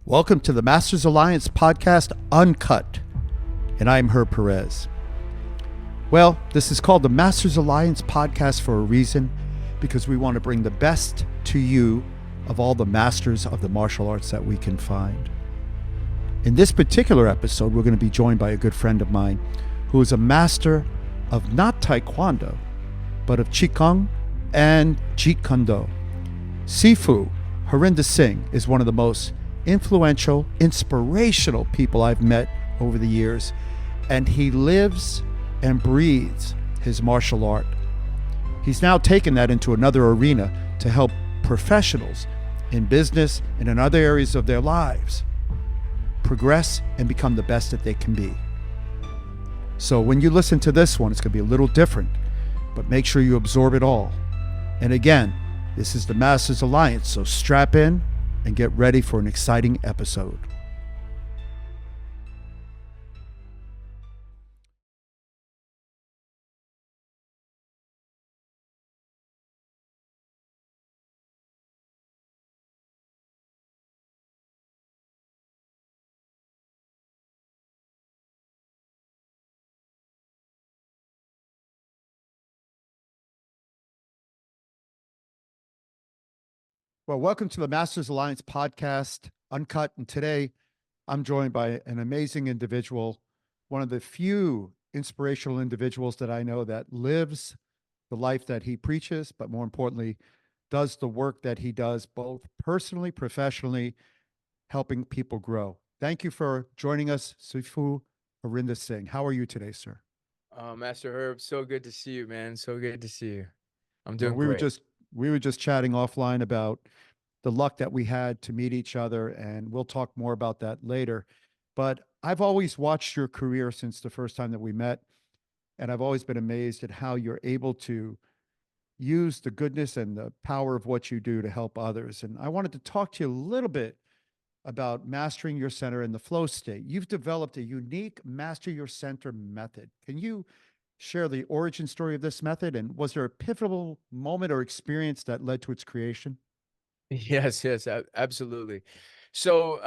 Welcome to the Masters Alliance podcast, Uncut, and I'm Herb Perez. Well, this is called the Masters Alliance podcast for a reason, because we want to bring the best to you of all the masters of the martial arts that we can find. In this particular episode, we're going to be joined by a good friend of mine who is a master of not Taekwondo, but of Qigong and Jeet. Sifu Harinder Singh is one of the most influential, inspirational people I've met over the years, and he lives and breathes his martial art. He's now taken that into another arena to help professionals in business and in other areas of their lives progress and become the best that they can be. So when you listen to this one, it's going to be a little different, but make sure you absorb it all. And again, this is the Masters Alliance, so strap in and get ready for an exciting episode. Well, welcome to the Masters Alliance podcast, Uncut. And today I'm joined by an amazing individual, one of the few inspirational individuals that I know that lives the life that he preaches, but more importantly, does the work that he does, both personally, professionally, helping people grow. Thank you for joining us, Sifu Harinder Singh. How are you today, sir? Master Herb, so good to see you, man. So good to see you. I'm Well, doing great. we were just chatting offline about the luck that we had to meet each other, and we'll talk more about that later. But I've always watched your career since the first time that we met, and I've always been amazed at how you're able to use the goodness and the power of what you do to help others. And I wanted to talk to you a little bit about mastering your center in the flow state. You've developed a unique master your center method. Can you share the origin story of this method? And was there a pivotal moment or experience that led to its creation? Yes, absolutely. So,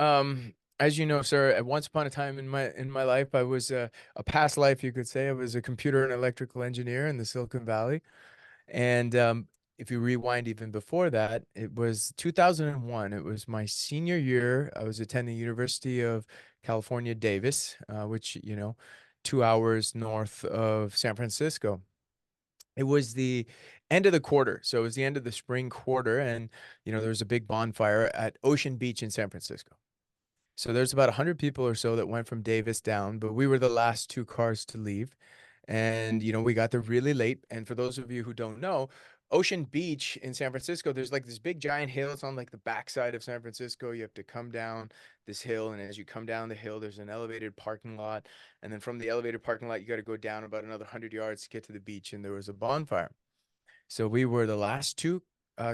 as you know, sir, at once upon a time in my life, I was a past life, you could say. I was a computer and electrical engineer in the Silicon Valley. And if you rewind even before that, it was 2001. It was my senior year. I was attending University of California, Davis, which, 2 hours north of San Francisco. It was the end of the quarter. So it was the end of the spring quarter. And, there was a big bonfire at Ocean Beach in San Francisco. So there's about 100 people or so that went from Davis down, but we were the last two cars to leave. And, we got there really late. And for those of you who don't know, Ocean Beach in San Francisco, there's like this big giant hill. It's on like the backside of San Francisco. You have to come down this hill. And as you come down the hill, there's an elevated parking lot. And then from the elevated parking lot, you got to go down about another 100 yards to get to the beach. And there was a bonfire. So we were the last two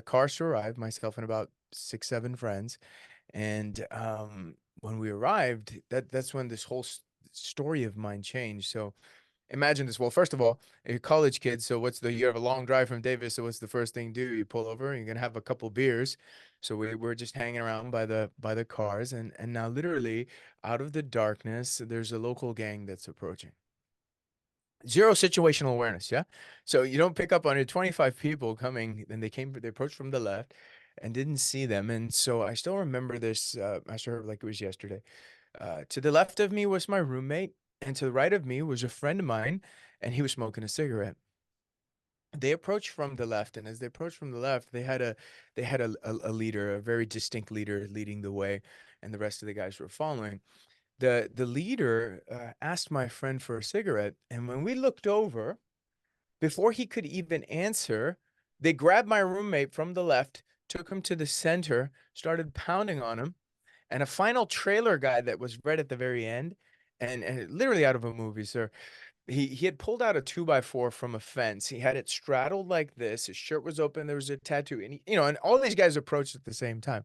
cars to arrive, myself and about 6, 7 friends. And when we arrived, that's when this whole story of mine changed. So imagine this. Well, first of all, you're a college kid, so you have a long drive from Davis, so what's the first thing you do? You pull over, you're gonna have a couple beers. So we were just hanging around by the cars, and now literally out of the darkness, there's a local gang that's approaching. Zero situational awareness, yeah? So you don't pick up on it. 25 people coming, and they approached from the left and didn't see them. And so I still remember this, Master Herb, like it was yesterday. To the left of me was my roommate, and to the right of me was a friend of mine, and he was smoking a cigarette. They approached from the left, and as they approached from the left, they had a leader, a very distinct leader leading the way, and the rest of the guys were following. The leader asked my friend for a cigarette, and when we looked over, before he could even answer, they grabbed my roommate from the left, took him to the center, started pounding on him, and a final trailer guy that was right at the very end, and literally out of a movie, sir. He had pulled out a 2x4 from a fence. He had it straddled like this. His shirt was open. There was a tattoo, and and all these guys approached at the same time.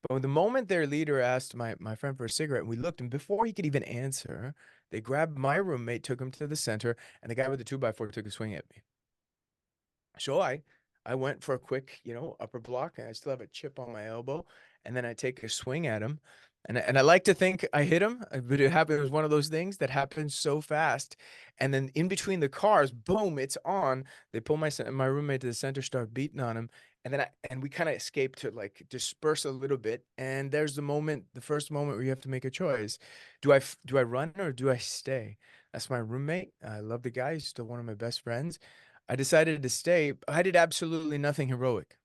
But the moment their leader asked my friend for a cigarette, and we looked, and before he could even answer, they grabbed my roommate, took him to the center, and the guy with the 2x4 took a swing at me. So I went for a quick, upper block, and I still have a chip on my elbow, and then I take a swing at him, And I like to think I hit him, but it happened. It was one of those things that happened so fast. And then in between the cars, boom, it's on. They pull my roommate to the center, start beating on him. And then we kind of escape to like disperse a little bit. And there's the moment, the first moment where you have to make a choice. Do I run or do I stay? That's my roommate. I love the guy. He's still one of my best friends. I decided to stay. I did absolutely nothing heroic.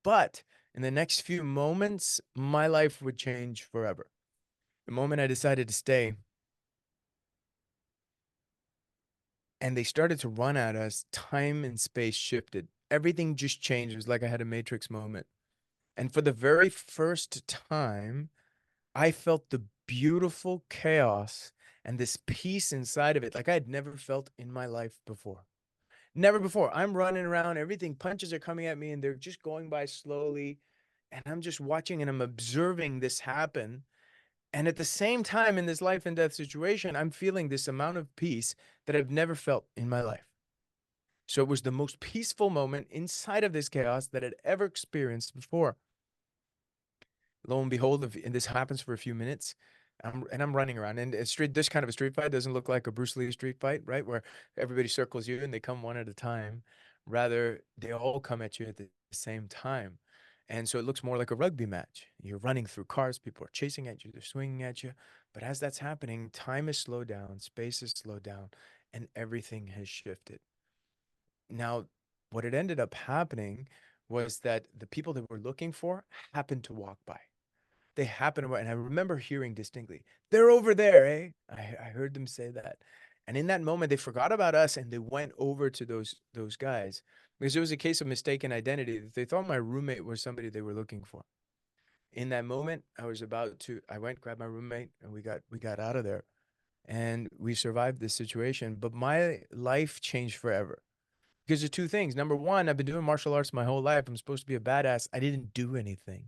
But in the next few moments, my life would change forever. The moment I decided to stay and they started to run at us, time and space shifted. Everything just changed. It was like I had a Matrix moment. And for the very first time, I felt the beautiful chaos and this peace inside of it like I had never felt in my life before. Never before. I'm running around, everything, punches are coming at me, and they're just going by slowly. And I'm just watching and I'm observing this happen. And at the same time, in this life and death situation, I'm feeling this amount of peace that I've never felt in my life. So it was the most peaceful moment inside of this chaos that I'd ever experienced before. Lo and behold, and this happens for a few minutes, I'm running around. And this kind of a street fight doesn't look like a Bruce Lee street fight, right? Where everybody circles you and they come one at a time. Rather, they all come at you at the same time. And so it looks more like a rugby match. You're running through cars, people are chasing at you, they're swinging at you. But as that's happening, time is slowed down, space is slowed down, and everything has shifted. Now, what had ended up happening was that the people that we're looking for happened to walk by. They happened to, and I remember hearing distinctly, "They're over there, eh?" I heard them say that. And in that moment, they forgot about us and they went over to those guys because it was a case of mistaken identity. They thought my roommate was somebody they were looking for. In that moment, I went, grabbed my roommate, and we got out of there. And we survived this situation. But my life changed forever because of two things. Number one, I've been doing martial arts my whole life. I'm supposed to be a badass. I didn't do anything.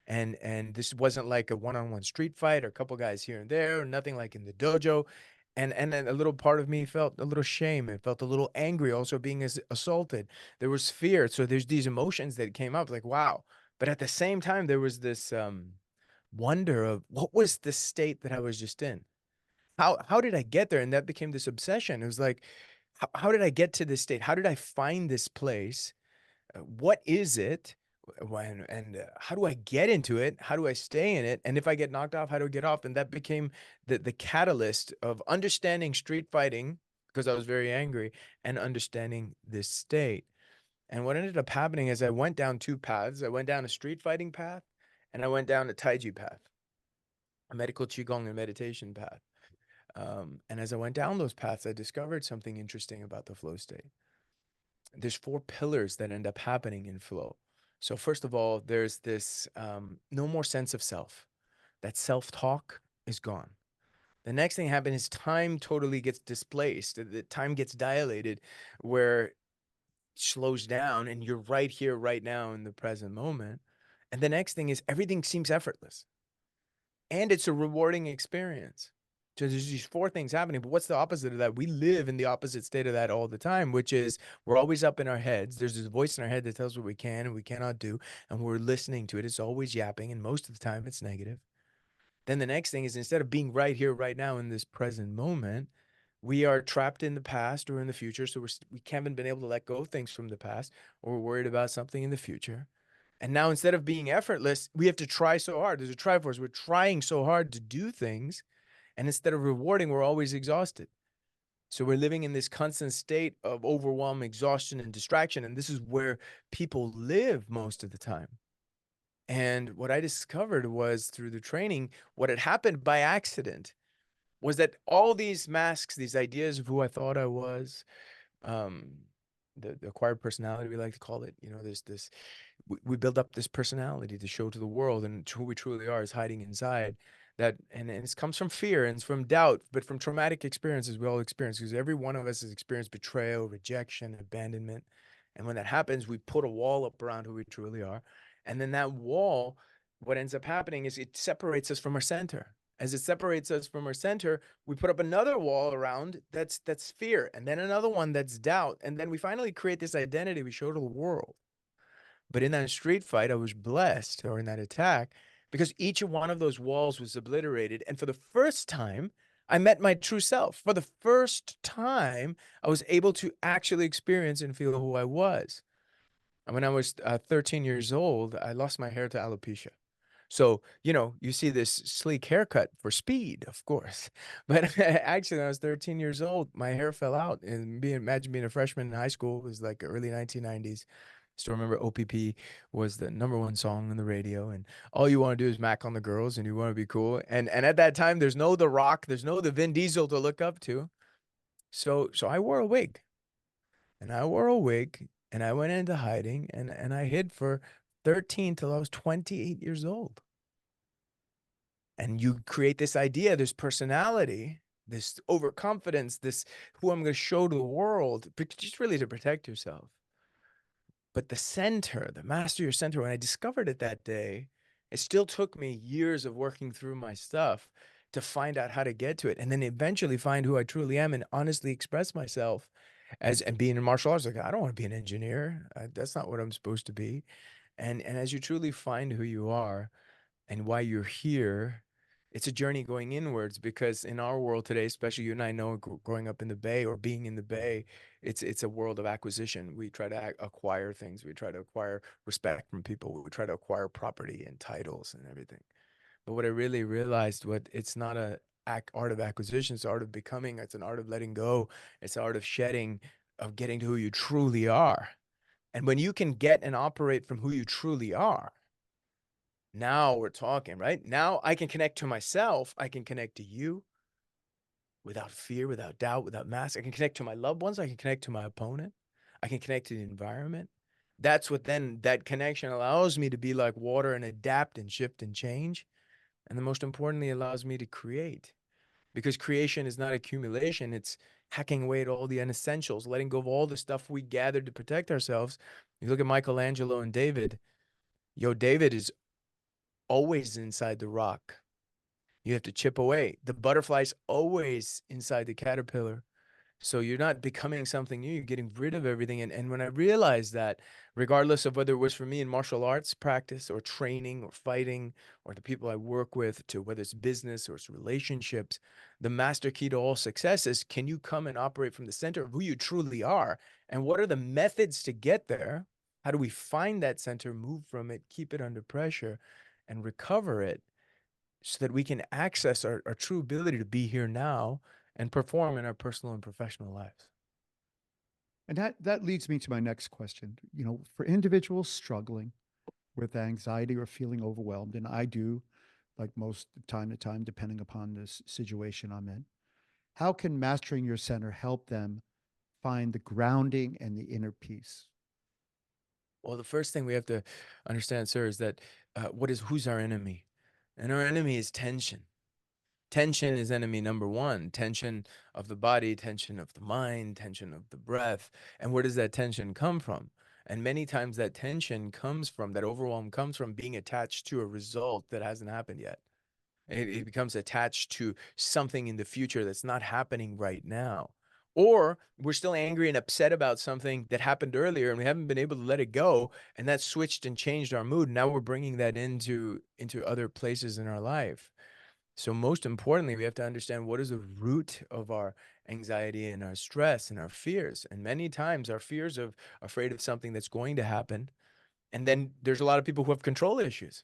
And this wasn't like a one-on-one street fight or a couple guys here and there, or nothing like in the dojo. And then a little part of me felt a little shame. It felt a little angry, also being assaulted. There was fear. So there's these emotions that came up like, wow. But at the same time, there was this wonder of what was the state that I was just in? How did I get there? And that became this obsession. It was like, how did I get to this state? How did I find this place? What is it? How do I get into it? How do I stay in it? And if I get knocked off, how do I get off? And that became the catalyst of understanding street fighting because I was very angry and understanding this state. And what ended up happening is I went down two paths. I went down a street fighting path and I went down a Taiji path, a medical Qigong and meditation path. And as I went down those paths, I discovered something interesting about the flow state. There's four pillars that end up happening in flow. So first of all, there's this no more sense of self. That self-talk is gone. The next thing happens is time totally gets displaced. The time gets dilated where it slows down and you're right here, right now in the present moment. And the next thing is everything seems effortless and it's a rewarding experience. So there's these four things happening, but what's the opposite of that? We live in the opposite state of that all the time, which is we're always up in our heads. There's this voice in our head that tells us what we can and we cannot do, and we're listening to it. It's always yapping, and most of the time it's negative. Then the next thing is instead of being right here, right now in this present moment, we are trapped in the past or in the future. So we haven't been able to let go of things from the past, or we're worried about something in the future. And now instead of being effortless, we have to try so hard. There's a Triforce. We're trying so hard to do things. And instead of rewarding, we're always exhausted. So we're living in this constant state of overwhelm, exhaustion, and distraction. And this is where people live most of the time. And what I discovered was through the training, what had happened by accident was that all these masks, these ideas of who I thought I was, um, the acquired personality, we like to call it, there's this, we build up this personality to show to the world, and who we truly are is hiding inside that. And it comes from fear and it's from doubt, but from traumatic experiences we all experience, because every one of us has experienced betrayal, rejection, abandonment. And when that happens, we put a wall up around who we truly are. And then that wall, what ends up happening is it separates us from our center. As it separates us from our center, we put up another wall around that's fear, and then another one that's doubt. And then we finally create this identity we show to the world. But in that street fight, I was blessed, or in that attack, because each one of those walls was obliterated. And for the first time, I met my true self. For the first time, I was able to actually experience and feel who I was. And when I was 13 years old, I lost my hair to alopecia. So, you see this sleek haircut for speed, of course. But actually, when I was 13 years old, my hair fell out. And imagine being a freshman in high school. It was like early 1990s. Still remember OPP was the #1 song on the radio, and all you want to do is mac on the girls, and you want to be cool. And at that time, there's no The Rock, there's no the Vin Diesel to look up to. So I wore a wig, and I went into hiding, and I hid for 13 till I was 28 years old. And you create this idea, this personality, this overconfidence, this who I'm going to show to the world, but just really to protect yourself. But the center, the master your center, when I discovered it that day, it still took me years of working through my stuff to find out how to get to it, and then eventually find who I truly am and honestly express myself and being in martial arts. Like, I don't want to be an engineer. That's not what I'm supposed to be. And as you truly find who you are and why you're here, it's a journey going inwards, because in our world today, especially you and I know, growing up in the Bay or being in the Bay, it's a world of acquisition. We try to acquire things. We try to acquire respect from people. We try to acquire property and titles and everything. But what I really realized, it's not a art of acquisition. It's art of becoming. It's an art of letting go. It's an art of shedding, of getting to who you truly are. And when you can get and operate from who you truly are, now we're talking, right? Now I can connect to myself. I can connect to you without fear, without doubt, without mask. I can connect to my loved ones. I can connect to my opponent. I can connect to the environment. That's what then that connection allows me to be like water and adapt and shift and change. And then most importantly, allows me to create, because creation is not accumulation. It's hacking away at all the unessentials, letting go of all the stuff we gathered to protect ourselves. You look at Michelangelo and David. David is always inside the rock. You have to chip away. The butterfly's always inside the caterpillar. So you're not becoming something new, you're getting rid of everything. And when I realized that, regardless of whether it was for me in martial arts practice or training or fighting, or the people I work with, to whether it's business or it's relationships, the master key to all success is, can you come and operate from the center of who you truly are? And what are the methods to get there? How do we find that center, move from it, keep it under pressure, and recover it, so that we can access our true ability to be here now and perform in our personal and professional lives? And that leads me to my next question. For individuals struggling with anxiety or feeling overwhelmed, and I do, like most time to time, depending upon this situation I'm in, how can mastering your center help them find the grounding and the inner peace? Well, the first thing we have to understand, sir, is that who's our enemy? And our enemy is tension. Tension is enemy #1. Tension of the body, tension of the mind, tension of the breath. And where does that tension come from? And many times that tension comes from, that overwhelm comes from being attached to a result that hasn't happened yet. It becomes attached to something in the future that's not happening right now. Or we're still angry and upset about something that happened earlier and we haven't been able to let it go. And that switched and changed our mood. Now we're bringing that into other places in our life. So most importantly, we have to understand what is the root of our anxiety and our stress and our fears. And many times our fears of afraid of something that's going to happen. And then there's a lot of people who have control issues.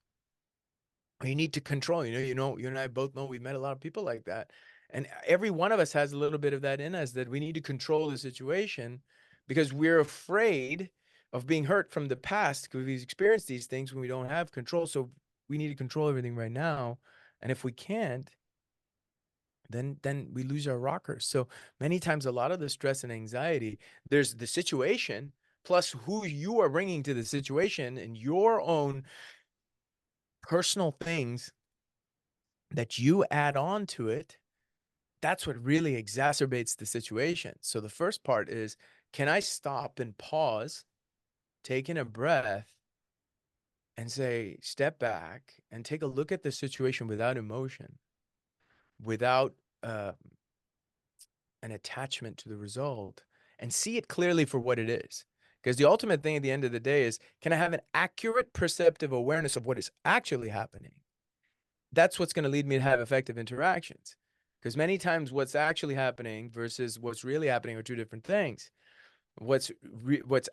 You need to control, you and I both know we've met a lot of people like that. And every one of us has a little bit of that in us, that we need to control the situation because we're afraid of being hurt from the past, because we've experienced these things when we don't have control. So we need to control everything right now. And if we can't, then we lose our rockers. So many times, a lot of the stress and anxiety, there's the situation plus who you are bringing to the situation and your own personal things that you add on to it. That's what really exacerbates the situation. So the first part is, can I stop and pause, take in a breath, and say, step back and take a look at the situation without emotion, without an attachment to the result, and see it clearly for what it is. Because the ultimate thing at the end of the day is, can I have an accurate perceptive awareness of what is actually happening? that's what's going to lead me to have effective interactions. Because many times what's actually happening versus what's really happening are two different things. What's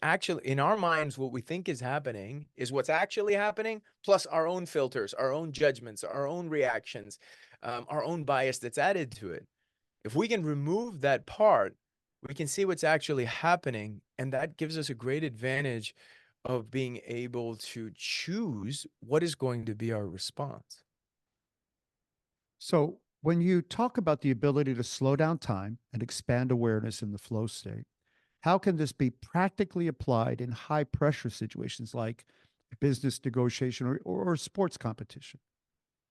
actually in our minds, what we think is happening is what's actually happening, plus our own filters, our own judgments, our own reactions, our own bias that's added to it. If we can remove that part, we can see what's actually happening, and that gives us a great advantage of being able to choose what is going to be our response. So, when you talk about the ability to slow down time and expand awareness in the flow state, how can this be practically applied in high pressure situations like business negotiation or sports competition?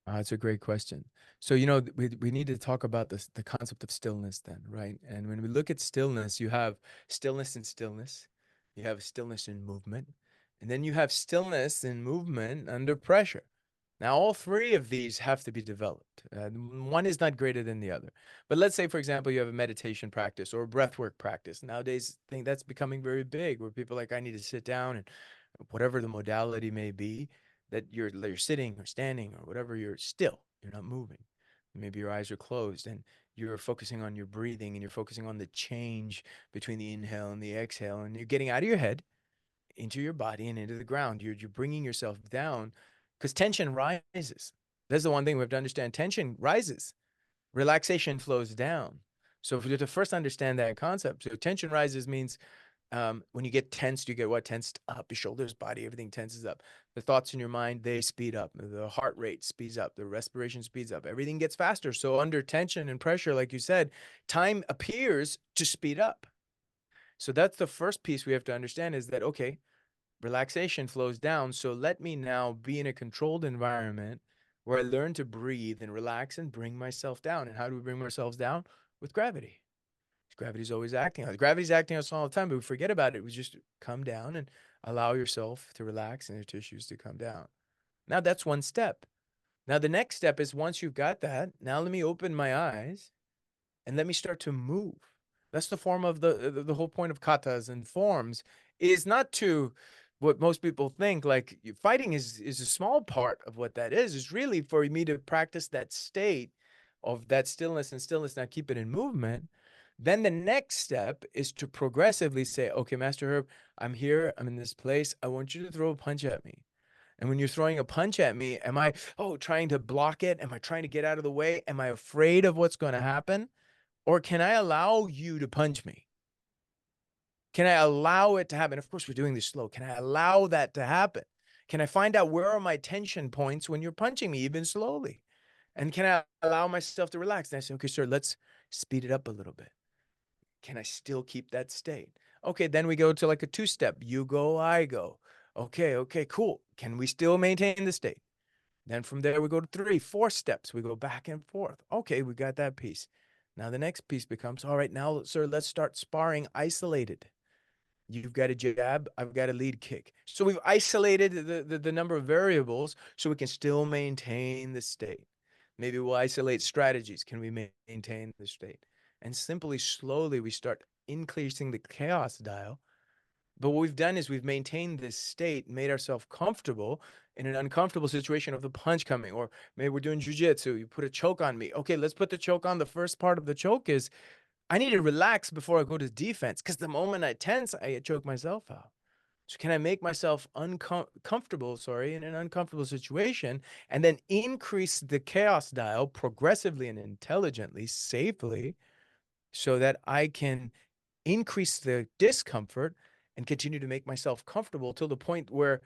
That's a great question. So, we need to talk about this, the concept of stillness then, right? And when we look at stillness, you have stillness in stillness, you have stillness in movement, and then you have stillness in movement under pressure. Now, all three of these have to be developed. One is not greater than the other. But let's say, for example, you have a meditation practice or a breathwork practice. Nowadays, I think that's becoming very big, where people are like, I need to sit down, and whatever the modality may be, that you're sitting or standing or whatever, you're still, you're not moving. Maybe your eyes are closed and you're focusing on your breathing, and you're focusing on the change between the inhale and the exhale, and you're getting out of your head into your body and into the ground. You're bringing yourself down, because tension rises. That's the one thing we have to understand. Tension rises, relaxation flows down. So if we have to first understand that concept, so tension rises means when you get tensed, you get what? Tensed up. Your shoulders, body, everything tenses up. The thoughts in your mind, they speed up. The heart rate speeds up. The respiration speeds up. Everything gets faster. So under tension and pressure, like you said, time appears to speed up. So that's the first piece we have to understand, is that, okay, relaxation flows down. So let me now be in a controlled environment where I learn to breathe and relax and bring myself down. And how do we bring ourselves down? With gravity. Gravity's always acting on us. Gravity's acting on us all the time, but we forget about it. We just come down and allow yourself to relax and your tissues to come down. Now that's one step. Now the next step is, once you've got that, now let me open my eyes and let me start to move. That's the form of the whole point of katas and forms, is not to what most people think, like fighting is a small part of what that is really for me to practice that state of that stillness and stillness, now keep it in movement. Then the next step is to progressively say, okay, Master Herb, I'm here, I'm in this place, I want you to throw a punch at me. And when you're throwing a punch at me, am I, trying to block it? Am I trying to get out of the way? Am I afraid of what's going to happen? Or can I allow you to punch me? Can I allow it to happen? Of course, we're doing this slow. Can I allow that to happen? Can I find out where are my tension points when you're punching me, even slowly? And can I allow myself to relax? And I say, okay, sir, let's speed it up a little bit. Can I still keep that state? Okay, then we go to like a two-step. You go, I go. Okay, cool. Can we still maintain the state? Then from there, we go to 3, 4 steps. We go back and forth. Okay, we got that piece. Now the next piece becomes, all right, now, sir, let's start sparring isolated. You've got a jab, I've got a lead kick. So we've isolated the number of variables so we can still maintain the state. Maybe we'll isolate strategies. Can we maintain the state? And simply, slowly, we start increasing the chaos dial. But what we've done is we've maintained this state, made ourselves comfortable in an uncomfortable situation of the punch coming. Or maybe we're doing jujitsu, you put a choke on me. Okay, let's put the choke on. The first part of the choke is, I need to relax before I go to defense, because the moment I tense, I choke myself out. So can I make myself uncomfortable, in an uncomfortable situation, and then increase the chaos dial progressively and intelligently, safely, so that I can increase the discomfort and continue to make myself comfortable till the point where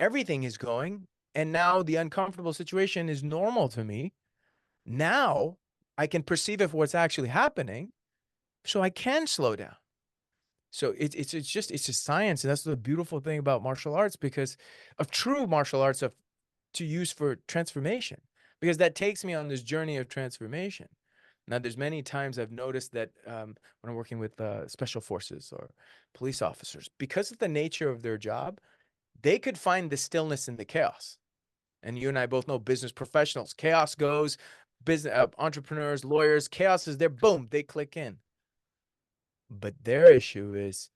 everything is going, and now the uncomfortable situation is normal to me. Now I can perceive if what's actually happening, so I can slow down. So it's just science, and that's the beautiful thing about martial arts, because of true martial arts of to use for transformation, because that takes me on this journey of transformation. Now, there's many times I've noticed that when I'm working with special forces or police officers, because of the nature of their job, they could find the stillness in the chaos. And you and I both know business professionals. Chaos goes, business entrepreneurs, lawyers. Chaos is there. Boom, they click in. But their issue is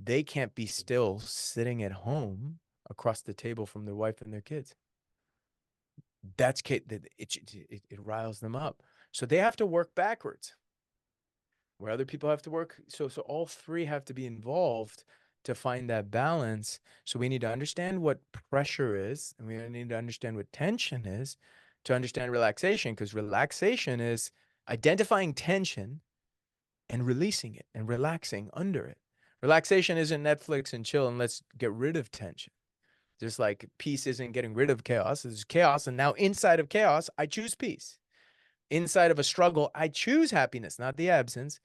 they can't be still sitting at home across the table from their wife and their kids. it riles them up. So they have to work backwards, where other people have to work. So all three have to be involved to find that balance. So we need to understand what pressure is, and we need to understand what tension is to understand relaxation, because relaxation is identifying tension and releasing it and relaxing under it. Relaxation isn't Netflix and chill and let's get rid of tension. Just like peace isn't getting rid of chaos. There's chaos, and now inside of chaos, I choose peace. Inside of a struggle, I choose happiness, not the absence.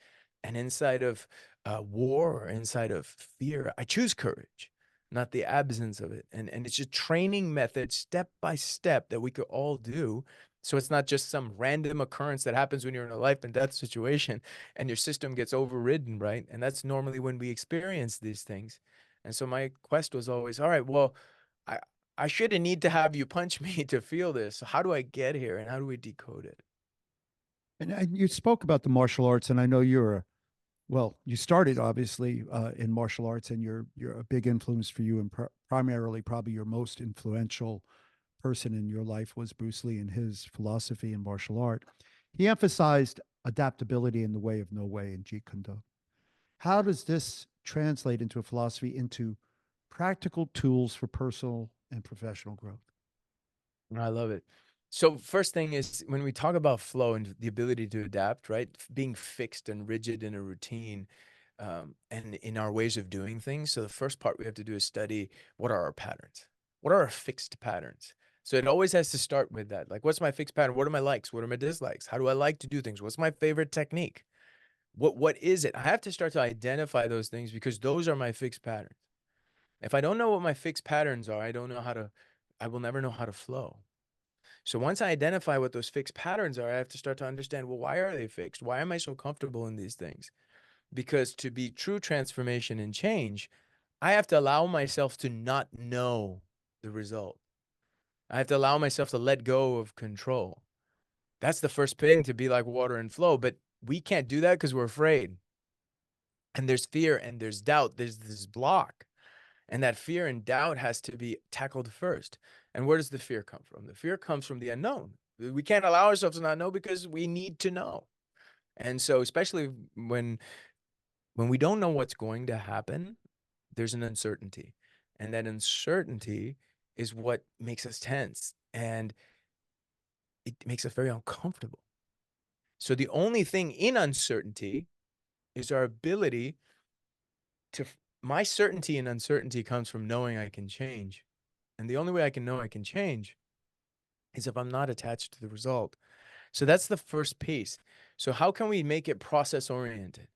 And inside of war or inside of fear, I choose courage, not the absence of it. And it's a training method, step by step, that we could all do. So it's not just some random occurrence that happens when you're in a life and death situation and your system gets overridden, right? And that's normally when we experience these things. And so my quest was always, all right, well, I, I shouldn't need to have you punch me to feel this. So how do I get here, and how do we decode it? And you spoke about the martial arts, and I know well, you started obviously in martial arts, and you're a big influence for you, and primarily probably your most influential person in your life was Bruce Lee and his philosophy in martial art. He emphasized adaptability in the way of no way in Jeet Kune Do. How does this translate into a philosophy, into practical tools for personal and professional growth? I love it. So first thing is, when we talk about flow and the ability to adapt, right? Being fixed and rigid in a routine, and in our ways of doing things. So the first part we have to do is study, what are our patterns? What are our fixed patterns? So it always has to start with that. Like, what's my fixed pattern? What are my likes? What are my dislikes? How do I like to do things? What's my favorite technique? What is it? I have to start to identify those things, because those are my fixed patterns. If I don't know what my fixed patterns are, I will never know how to flow. So once I identify what those fixed patterns are, I have to start to understand, well, why are they fixed? Why am I so comfortable in these things? Because to be true transformation and change, I have to allow myself to not know the result. I have to allow myself to let go of control. That's the first thing, to be like water and flow. But we can't do that because we're afraid. And there's fear and there's doubt. There's this block. And that fear and doubt has to be tackled first. And where does the fear come from? The fear comes from the unknown. We can't allow ourselves to not know, because we need to know. And so, especially when we don't know what's going to happen, there's an uncertainty. And that uncertainty is what makes us tense, and it makes us very uncomfortable. So the only thing in uncertainty is our ability to, my certainty in uncertainty comes from knowing I can change. And the only way I can know I can change is if I'm not attached to the result. So that's the first piece. So how can we make it process oriented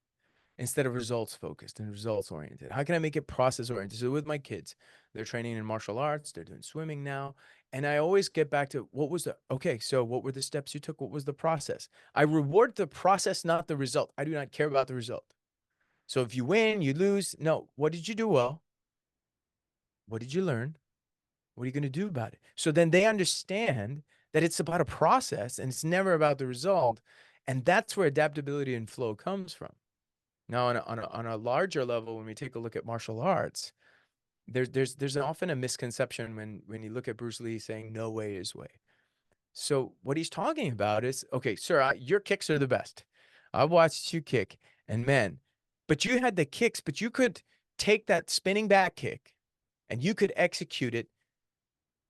instead of results focused and results oriented? How can I make it process oriented? So with my kids, they're training in martial arts, they're doing swimming now. And I always get back to, so what were the steps you took? What was the process? I reward the process, not the result. I do not care about the result. So if you win, you lose. No, what did you do well? What did you learn? What are you going to do about it? So then they understand that it's about a process and it's never about the result. And that's where adaptability and flow comes from. Now, on a larger level, when we take a look at martial arts, there's often a misconception when you look at Bruce Lee saying no way is way. So what he's talking about is, okay, sir, your kicks are the best. I've watched you kick, and man, but you had the kicks, but you could take that spinning back kick and you could execute it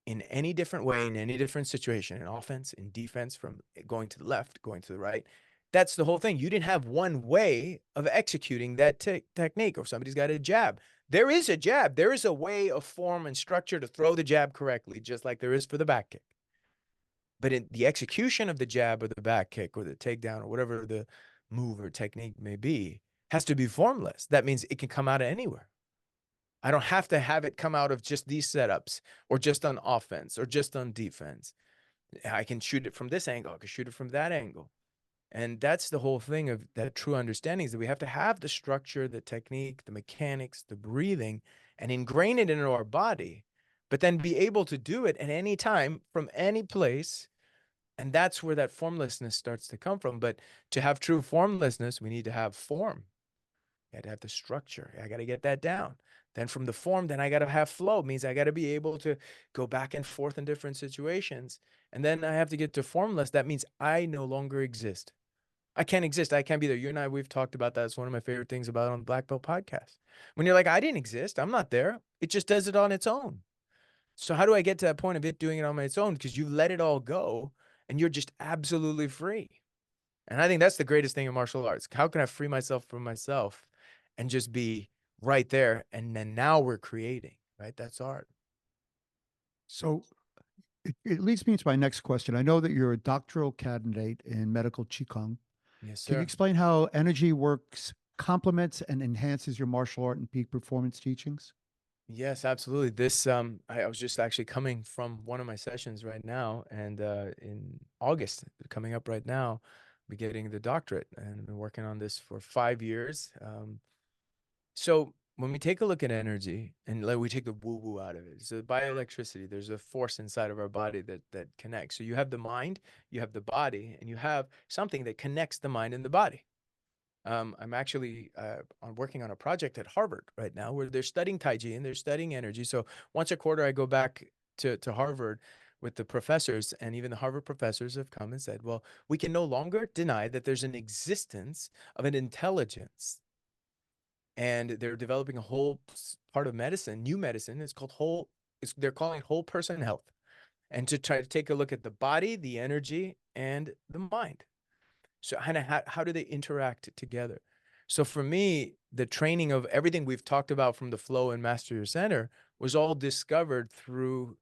in any different way, in any different situation, in offense, in defense, from going to the left, going to the right. That's the whole thing. You didn't have one way of executing that technique, or somebody's got a jab. There is a jab. There is a way, of form, and structure to throw the jab correctly, just like there is for the back kick. But in the execution of the jab or the back kick or the takedown or whatever the move or technique may be, has to be formless. That means it can come out of anywhere. I don't have to have it come out of just these setups, or just on offense, or just on defense. I can shoot it from this angle. I can shoot it from that angle. And that's the whole thing of that true understanding, is that we have to have the structure, the technique, the mechanics, the breathing, and ingrain it into our body, but then be able to do it at any time from any place. And that's where that formlessness starts to come from. But to have true formlessness, we need to have form. I got to have the structure. I got to get that down. Then from the form, then I got to have flow. Means I got to be able to go back and forth in different situations. And then I have to get to formless. That means I no longer exist. I can't exist. I can't be there. You and I, we've talked about that. It's one of my favorite things about on the Black Belt podcast. When you're like, I didn't exist. I'm not there. It just does it on its own. So how do I get to that point of it doing it on its own? Because you let it all go and you're just absolutely free. And I think that's the greatest thing in martial arts. How can I free myself from myself and just be right there? And then now we're creating, right? That's art. So it leads me to my next question. I know that you're a doctoral candidate in medical Qigong. Yes, Can you sir. explain how energy works, complements, and enhances your martial art and peak performance teachings? Yes, absolutely. This I was just actually coming from one of my sessions right now, and in August, coming up right now, be getting the doctorate, and I've been working on this for 5 years. So when we take a look at energy and like we take the woo-woo out of it, so bioelectricity, there's a force inside of our body that connects. So you have the mind, you have the body, and you have something that connects the mind and the body. I'm actually working on a project at Harvard right now where they're studying Tai Chi and they're studying energy. So once a quarter, I go back to Harvard with the professors, and even the Harvard professors have come and said, well, we can no longer deny that there's an existence of an intelligence. And they're developing a whole part of medicine, new medicine. It's called they're calling it whole person health. And to try to take a look at the body, the energy, and the mind. So how do they interact together? So for me, the training of everything we've talked about from the flow and master your center was all discovered through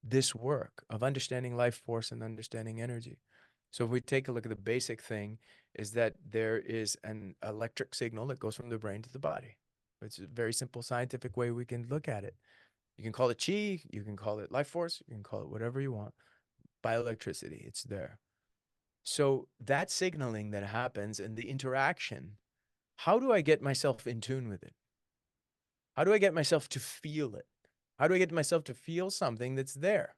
this work of understanding life force and understanding energy. So if we take a look at the basic thing is that there is an electric signal that goes from the brain to the body. It's a very simple scientific way we can look at it. You can call it chi, you can call it life force, you can call it whatever you want. Bioelectricity, it's there. So that signaling that happens and the interaction, how do I get myself in tune with it? How do I get myself to feel it? How do I get myself to feel something that's there?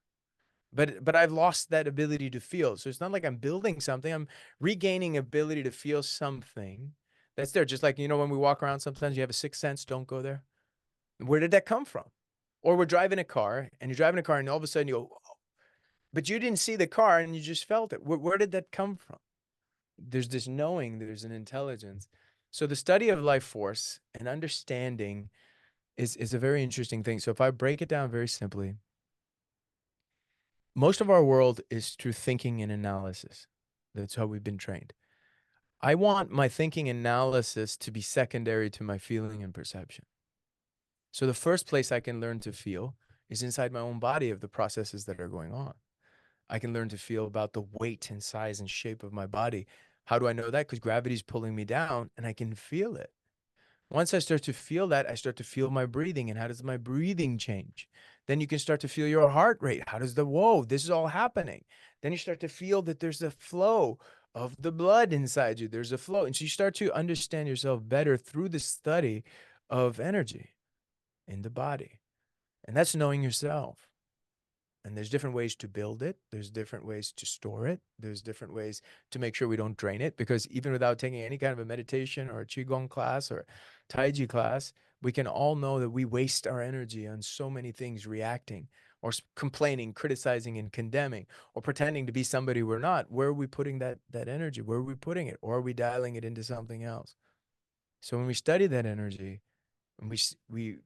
But I've lost that ability to feel. So it's not like I'm building something. I'm regaining ability to feel something that's there. Just like, when we walk around, sometimes you have a sixth sense, don't go there. Where did that come from? Or we're driving a car and you're driving a car and all of a sudden you go, "Oh," but you didn't see the car and you just felt it. Where did that come from? There's this knowing, there's an intelligence. So the study of life force and understanding is a very interesting thing. So if I break it down very simply, most of our world is through thinking and analysis. That's how we've been trained. I want my thinking and analysis to be secondary to my feeling and perception. So the first place I can learn to feel is inside my own body of the processes that are going on. I can learn to feel about the weight and size and shape of my body. How do I know that? Because gravity's pulling me down and I can feel it. Once I start to feel that, I start to feel my breathing. And how does my breathing change? Then you can start to feel your heart rate. How does whoa, this is all happening. Then you start to feel that there's a flow of the blood inside you. There's a flow. And so you start to understand yourself better through the study of energy in the body. And that's knowing yourself. And there's different ways to build it. There's different ways to store it. There's different ways to make sure we don't drain it. Because even without taking any kind of a meditation or a Qigong class or Tai Chi class, we can all know that we waste our energy on so many things reacting or complaining, criticizing, and condemning, or pretending to be somebody we're not. Where are we putting that energy? Where are we putting it? Or are we dialing it into something else? So when we study that energy, and we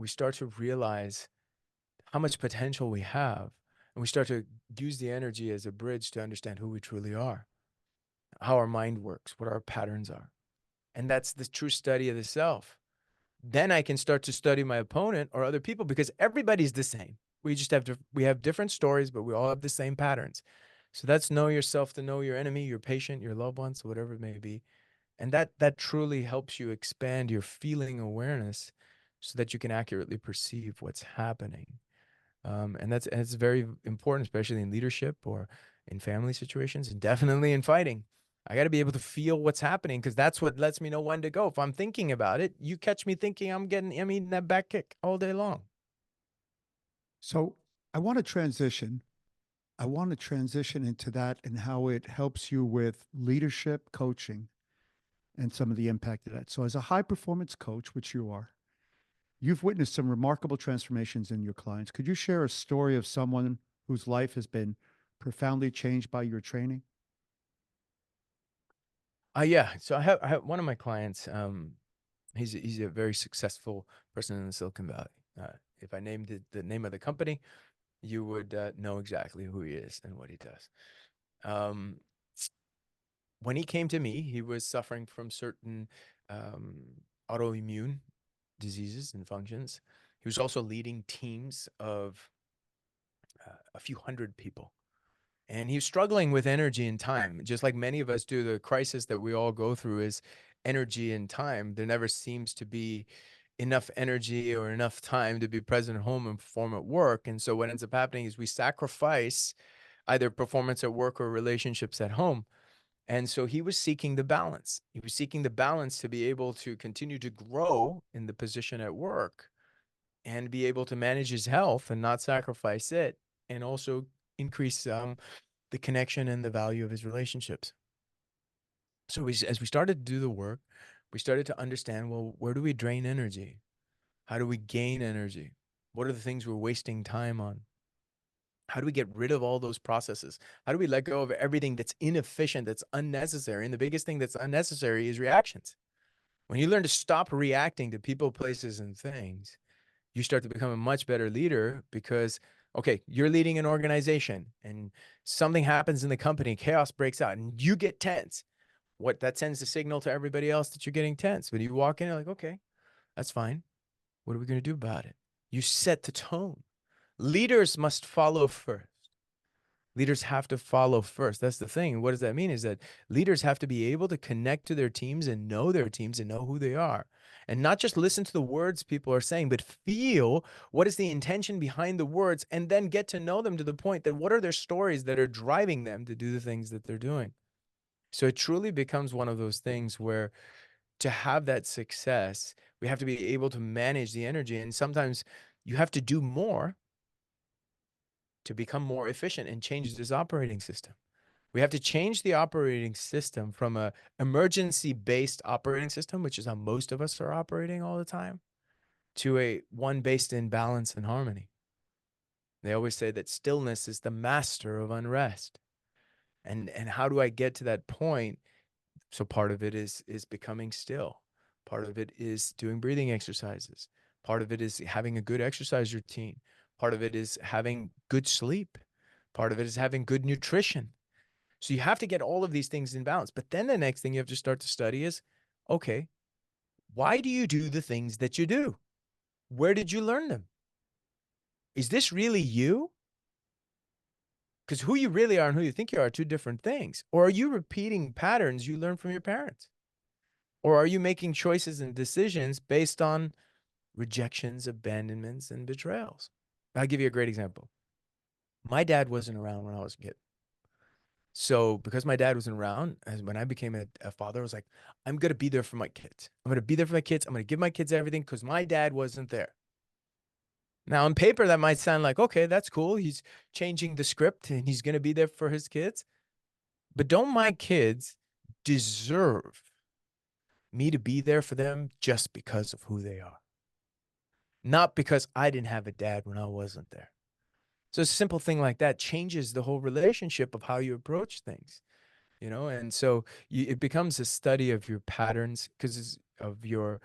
start to realize how much potential we have. And we start to use the energy as a bridge to understand who we truly are, how our mind works, what our patterns are. And that's the true study of the self. Then I can start to study my opponent or other people because everybody's the same. We have different stories, but we all have the same patterns. So that's know yourself to know your enemy, your patient, your loved ones, whatever it may be. And that truly helps you expand your feeling awareness so that you can accurately perceive what's happening. And it's very important, especially in leadership or in family situations, and definitely in fighting. I got to be able to feel what's happening because that's what lets me know when to go. If I'm thinking about it, you catch me thinking, I'm eating that back kick all day long. So I want to transition. I want to transition into that and how it helps you with leadership coaching. and some of the impact of that. So, as a high performance coach, which you are, you've witnessed some remarkable transformations in your clients. Could you share a story of someone whose life has been profoundly changed by your training? Yeah. So I have one of my clients. He's a very successful person in the Silicon Valley. If I named the name of the company, you would know exactly who he is and what he does. Um, when he came to me, he was suffering from certain um, autoimmune diseases and functions. He was also leading teams of a few hundred people. And he was struggling with energy and time, just like many of us do. The crisis that we all go through is energy and time. There never seems to be enough energy or enough time to be present at home and perform at work. And so what ends up happening is we sacrifice either performance at work or relationships at home. And so he was seeking the balance. He was seeking the balance to be able to continue to grow in the position at work and be able to manage his health and not sacrifice it, and also increase the connection and the value of his relationships. So as we started to do the work, we started to understand, well, where do we drain energy? How do we gain energy? What are the things we're wasting time on? How do we get rid of all those processes? How do we let go of everything that's inefficient, that's unnecessary? And the biggest thing that's unnecessary is reactions. When you learn to stop reacting to people, places, and things, you start to become a much better leader because, okay, you're leading an organization and something happens in the company, chaos breaks out, and you get tense. What that sends a signal to everybody else that you're getting tense. When you walk in, you're like, okay, that's fine. What are we going to do about it? You set the tone. Leaders must follow first. Leaders have to follow first. That's the thing. What does that mean? Is that leaders have to be able to connect to their teams and know their teams and know who they are. And not just listen to the words people are saying, but feel what is the intention behind the words and then get to know them to the point that what are their stories that are driving them to do the things that they're doing. So it truly becomes one of those things where to have that success, we have to be able to manage the energy. And sometimes you have to do more to become more efficient and change this operating system. We have to change the operating system from a emergency-based operating system, which is how most of us are operating all the time, to a one based in balance and harmony. They always say that stillness is the master of unrest. And how do I get to that point? So part of it is becoming still. Part of it is doing breathing exercises. Part of it is having a good exercise routine. Part of it is having good sleep. Part of it is having good nutrition. So you have to get all of these things in balance. But then the next thing you have to start to study is, okay, why do you do the things that you do? Where did you learn them? Is this really you? Because who you really are and who you think you are two different things. Or are you repeating patterns you learned from your parents? Or are you making choices and decisions based on rejections, abandonments, and betrayals? I'll give you a great example. My dad wasn't around when I was a kid. So because my dad wasn't around, as when I became a father, I was like, I'm going to be there for my kids. I'm going to be there for my kids. I'm going to give my kids everything because my dad wasn't there. Now, on paper, that might sound like, okay, that's cool. He's changing the script and he's going to be there for his kids. But don't my kids deserve me to be there for them just because of who they are? Not because I didn't have a dad when I wasn't there. So a simple thing like that changes the whole relationship of how you approach things, you know? And so it becomes a study of your patterns because of your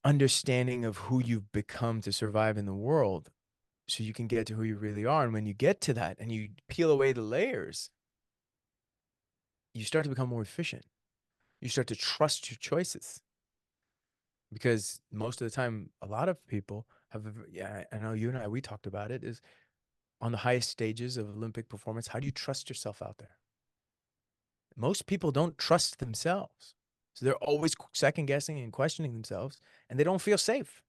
understanding of who you've become to survive in the world so you can get to who you really are. And when you get to that and you peel away the layers, you start to become more efficient. You start to trust your choices because most of the time, a lot of people have, yeah, I know you and I, we talked about it, is on the highest stages of Olympic performance, how do you trust yourself out there? Most people don't trust themselves. So they're always second guessing and questioning themselves, and they don't feel safe.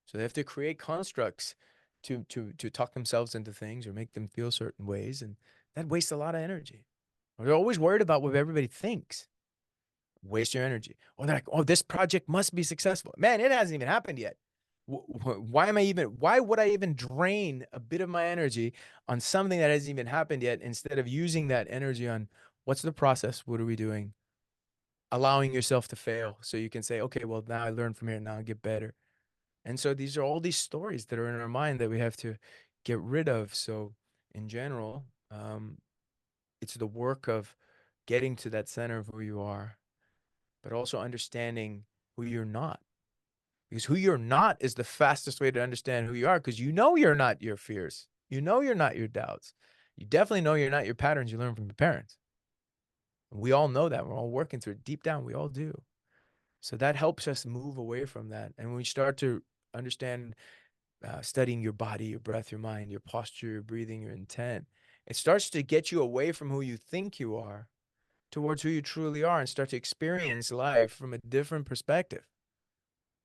So they have to create constructs to talk themselves into things or make them feel certain ways, and that wastes a lot of energy. Or they're always worried about what everybody thinks. Waste your energy. Or they're like, oh, this project must be successful. Man, it hasn't even happened yet. Why would I even drain a bit of my energy on something that hasn't even happened yet instead of using that energy on what's the process? What are we doing? allowing yourself to fail so you can say, okay, well, now I learned from here, now I get better. And so these are all these stories that are in our mind that we have to get rid of. So in general, it's the work of getting to that center of who you are, but also understanding who you're not. Because who you're not is the fastest way to understand who you are, because you know you're not your fears. You know you're not your doubts. You definitely know you're not your patterns you learn from your parents. We all know that. We're all working through it. Deep down, we all do. So that helps us move away from that. And when we start to understand studying your body, your breath, your mind, your posture, your breathing, your intent, it starts to get you away from who you think you are towards who you truly are, and start to experience life from a different perspective.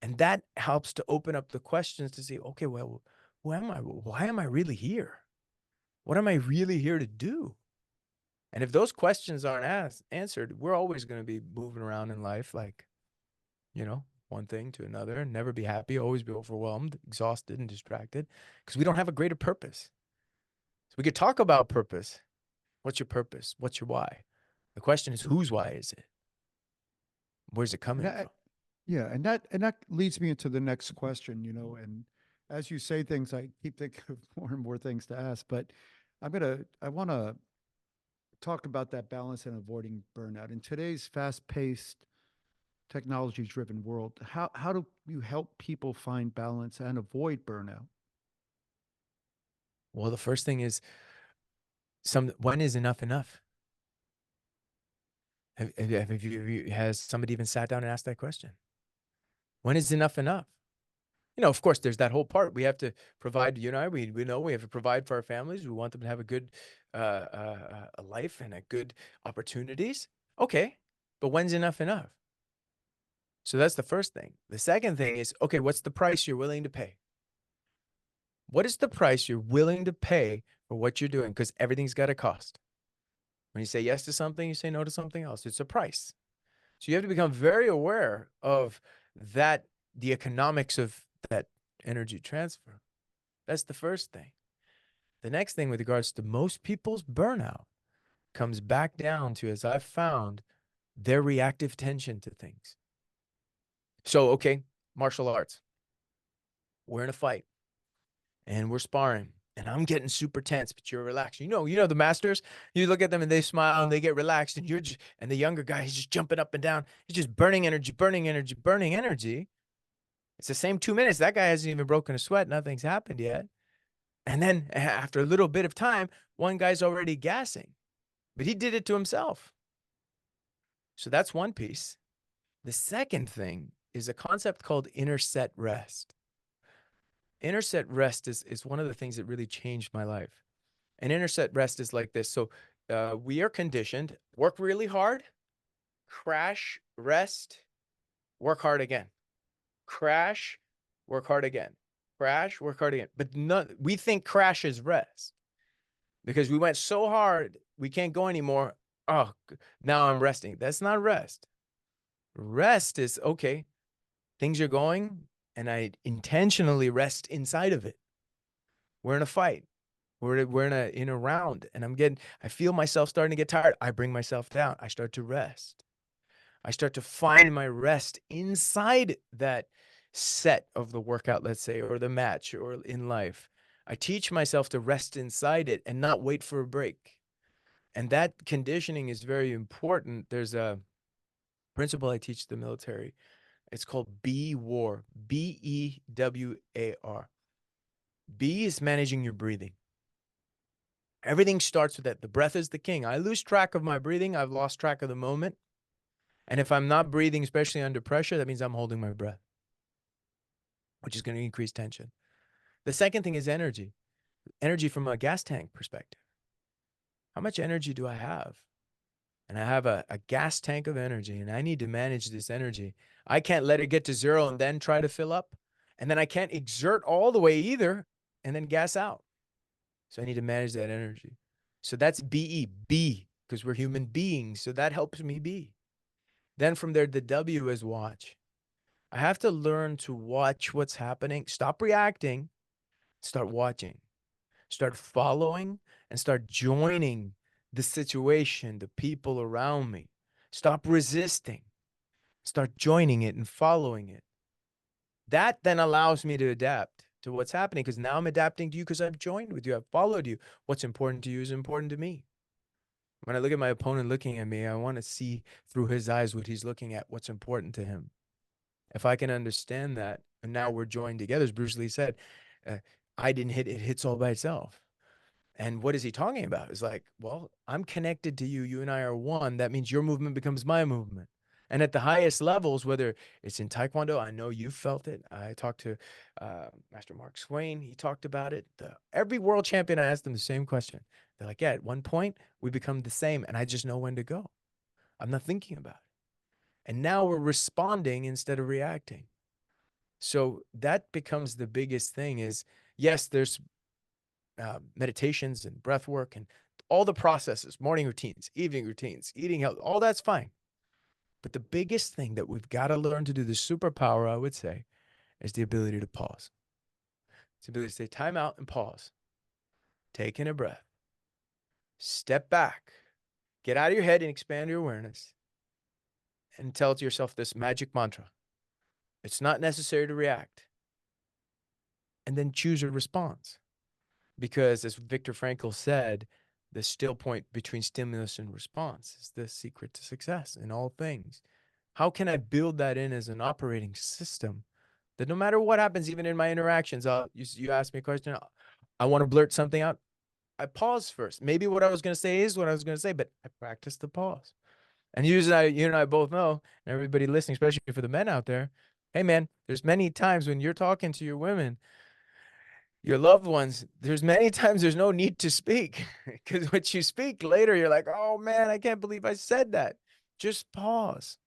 And that helps to open up the questions to see, okay, well, who am I? Why am I really here? What am I really here to do? And if those questions aren't answered, we're always going to be moving around in life like, one thing to another, and never be happy, always be overwhelmed, exhausted, and distracted, because we don't have a greater purpose. So we could talk about purpose. What's your purpose? What's your why? The question is, whose why is it? Where's it coming from? Yeah, and that leads me into the next question, and as you say things, I keep thinking of more and more things to ask, but I want to talk about that balance and avoiding burnout. In today's fast-paced, technology-driven world, how do you help people find balance and avoid burnout? Well, the first thing is, when is enough enough? Has somebody even sat down and asked that question? When is enough enough? Of course, there's that whole part. We have to provide, we know we have to provide for our families. We want them to have a good a life and a good opportunities. Okay, but when's enough enough? So that's the first thing. The second thing is, okay, what's the price you're willing to pay? What is the price you're willing to pay for what you're doing? Because everything's got a cost. When you say yes to something, you say no to something else. It's a price. So you have to become very aware of that, the economics of that energy transfer. That's the first thing. The next thing with regards to most people's burnout comes back down to, as I've found, their reactive tension to things. So, okay, martial arts. We're in a fight and we're sparring and I'm getting super tense, but you're relaxed. You know the masters, you look at them and they smile and they get relaxed, and and the younger guy, he's just jumping up and down. He's just burning energy, burning energy, burning energy. It's the same 2 minutes. That guy hasn't even broken a sweat. Nothing's happened yet. And then after a little bit of time, one guy's already gassing, but he did it to himself. So that's one piece. The second thing is a concept called inner set rest. Inner set rest is one of the things that really changed my life. And inner set rest is like this. So we are conditioned, work really hard, crash, rest, work hard again. Crash, work hard again. Crash, work hard again. But we think crash is rest because we went so hard, we can't go anymore. Oh, now I'm resting. That's not rest. Rest is, okay, things are going, and I intentionally rest inside of it. We're in a fight. We're in a round, and I feel myself starting to get tired. I bring myself down. I start to rest. I start to find my rest inside that set of the workout, let's say, or the match, or in life. I teach myself to rest inside it and not wait for a break. And that conditioning is very important. There's a principle I teach the military. It's called BEWAR, BEWAR. B is managing your breathing. Everything starts with that. The breath is the king. I lose track of my breathing. I've lost track of the moment. And if I'm not breathing, especially under pressure, that means I'm holding my breath, which is going to increase tension. The second thing is energy. Energy from a gas tank perspective. How much energy do I have? And I have a gas tank of energy, and I need to manage this energy. I can't let it get to zero and then try to fill up. And then I can't exert all the way either and then gas out. So I need to manage that energy. So that's B, because we're human beings. So that helps me be. Then from there, the W is watch. I have to learn to watch what's happening. Stop reacting. Start watching. Start following and start joining the situation, the people around me. Stop resisting. start joining it and following it. That then allows me to adapt to what's happening, because now I'm adapting to you because I've joined with you. I've followed you. What's important to you is important to me. When I look at my opponent looking at me, I want to see through his eyes what he's looking at, what's important to him. If I can understand that, and now we're joined together, as Bruce Lee said, uh, I didn't hit, it hits all by itself. And what is he talking about? It's like, well, I'm connected to you. You and I are one. That means your movement becomes my movement. And at the highest levels, whether it's in Taekwondo, I know you felt it. I talked to Master Mark Swain. He talked about it. Every world champion, I asked them the same question. They're like, yeah, at one point, we become the same. And I just know when to go. I'm not thinking about it. And now we're responding instead of reacting. So that becomes the biggest thing is, yes, there's meditations and breath work and all the processes, morning routines, evening routines, eating health, all that's fine. But the biggest thing that we've got to learn to do, the superpower, I would say, is the ability to pause. It's the ability to say time out and pause. Take in a breath. Step back. Get out of your head and expand your awareness. And tell to yourself this magic mantra. It's not necessary to react. And then choose a response. Because as Viktor Frankl said, the still point between stimulus and response is the secret to success in all things. How can I build that in as an operating system that no matter what happens, even in my interactions, you ask me a question, I want to blurt something out. I pause first. Maybe what I was going to say is what I was going to say, but I practice the pause. And you and I both know, and everybody listening, especially for the men out there, hey man, there's many times when you're talking to your women, your loved ones, there's many times there's no need to speak, because when you speak later, you're like, oh man, I can't believe I said that. Just pause,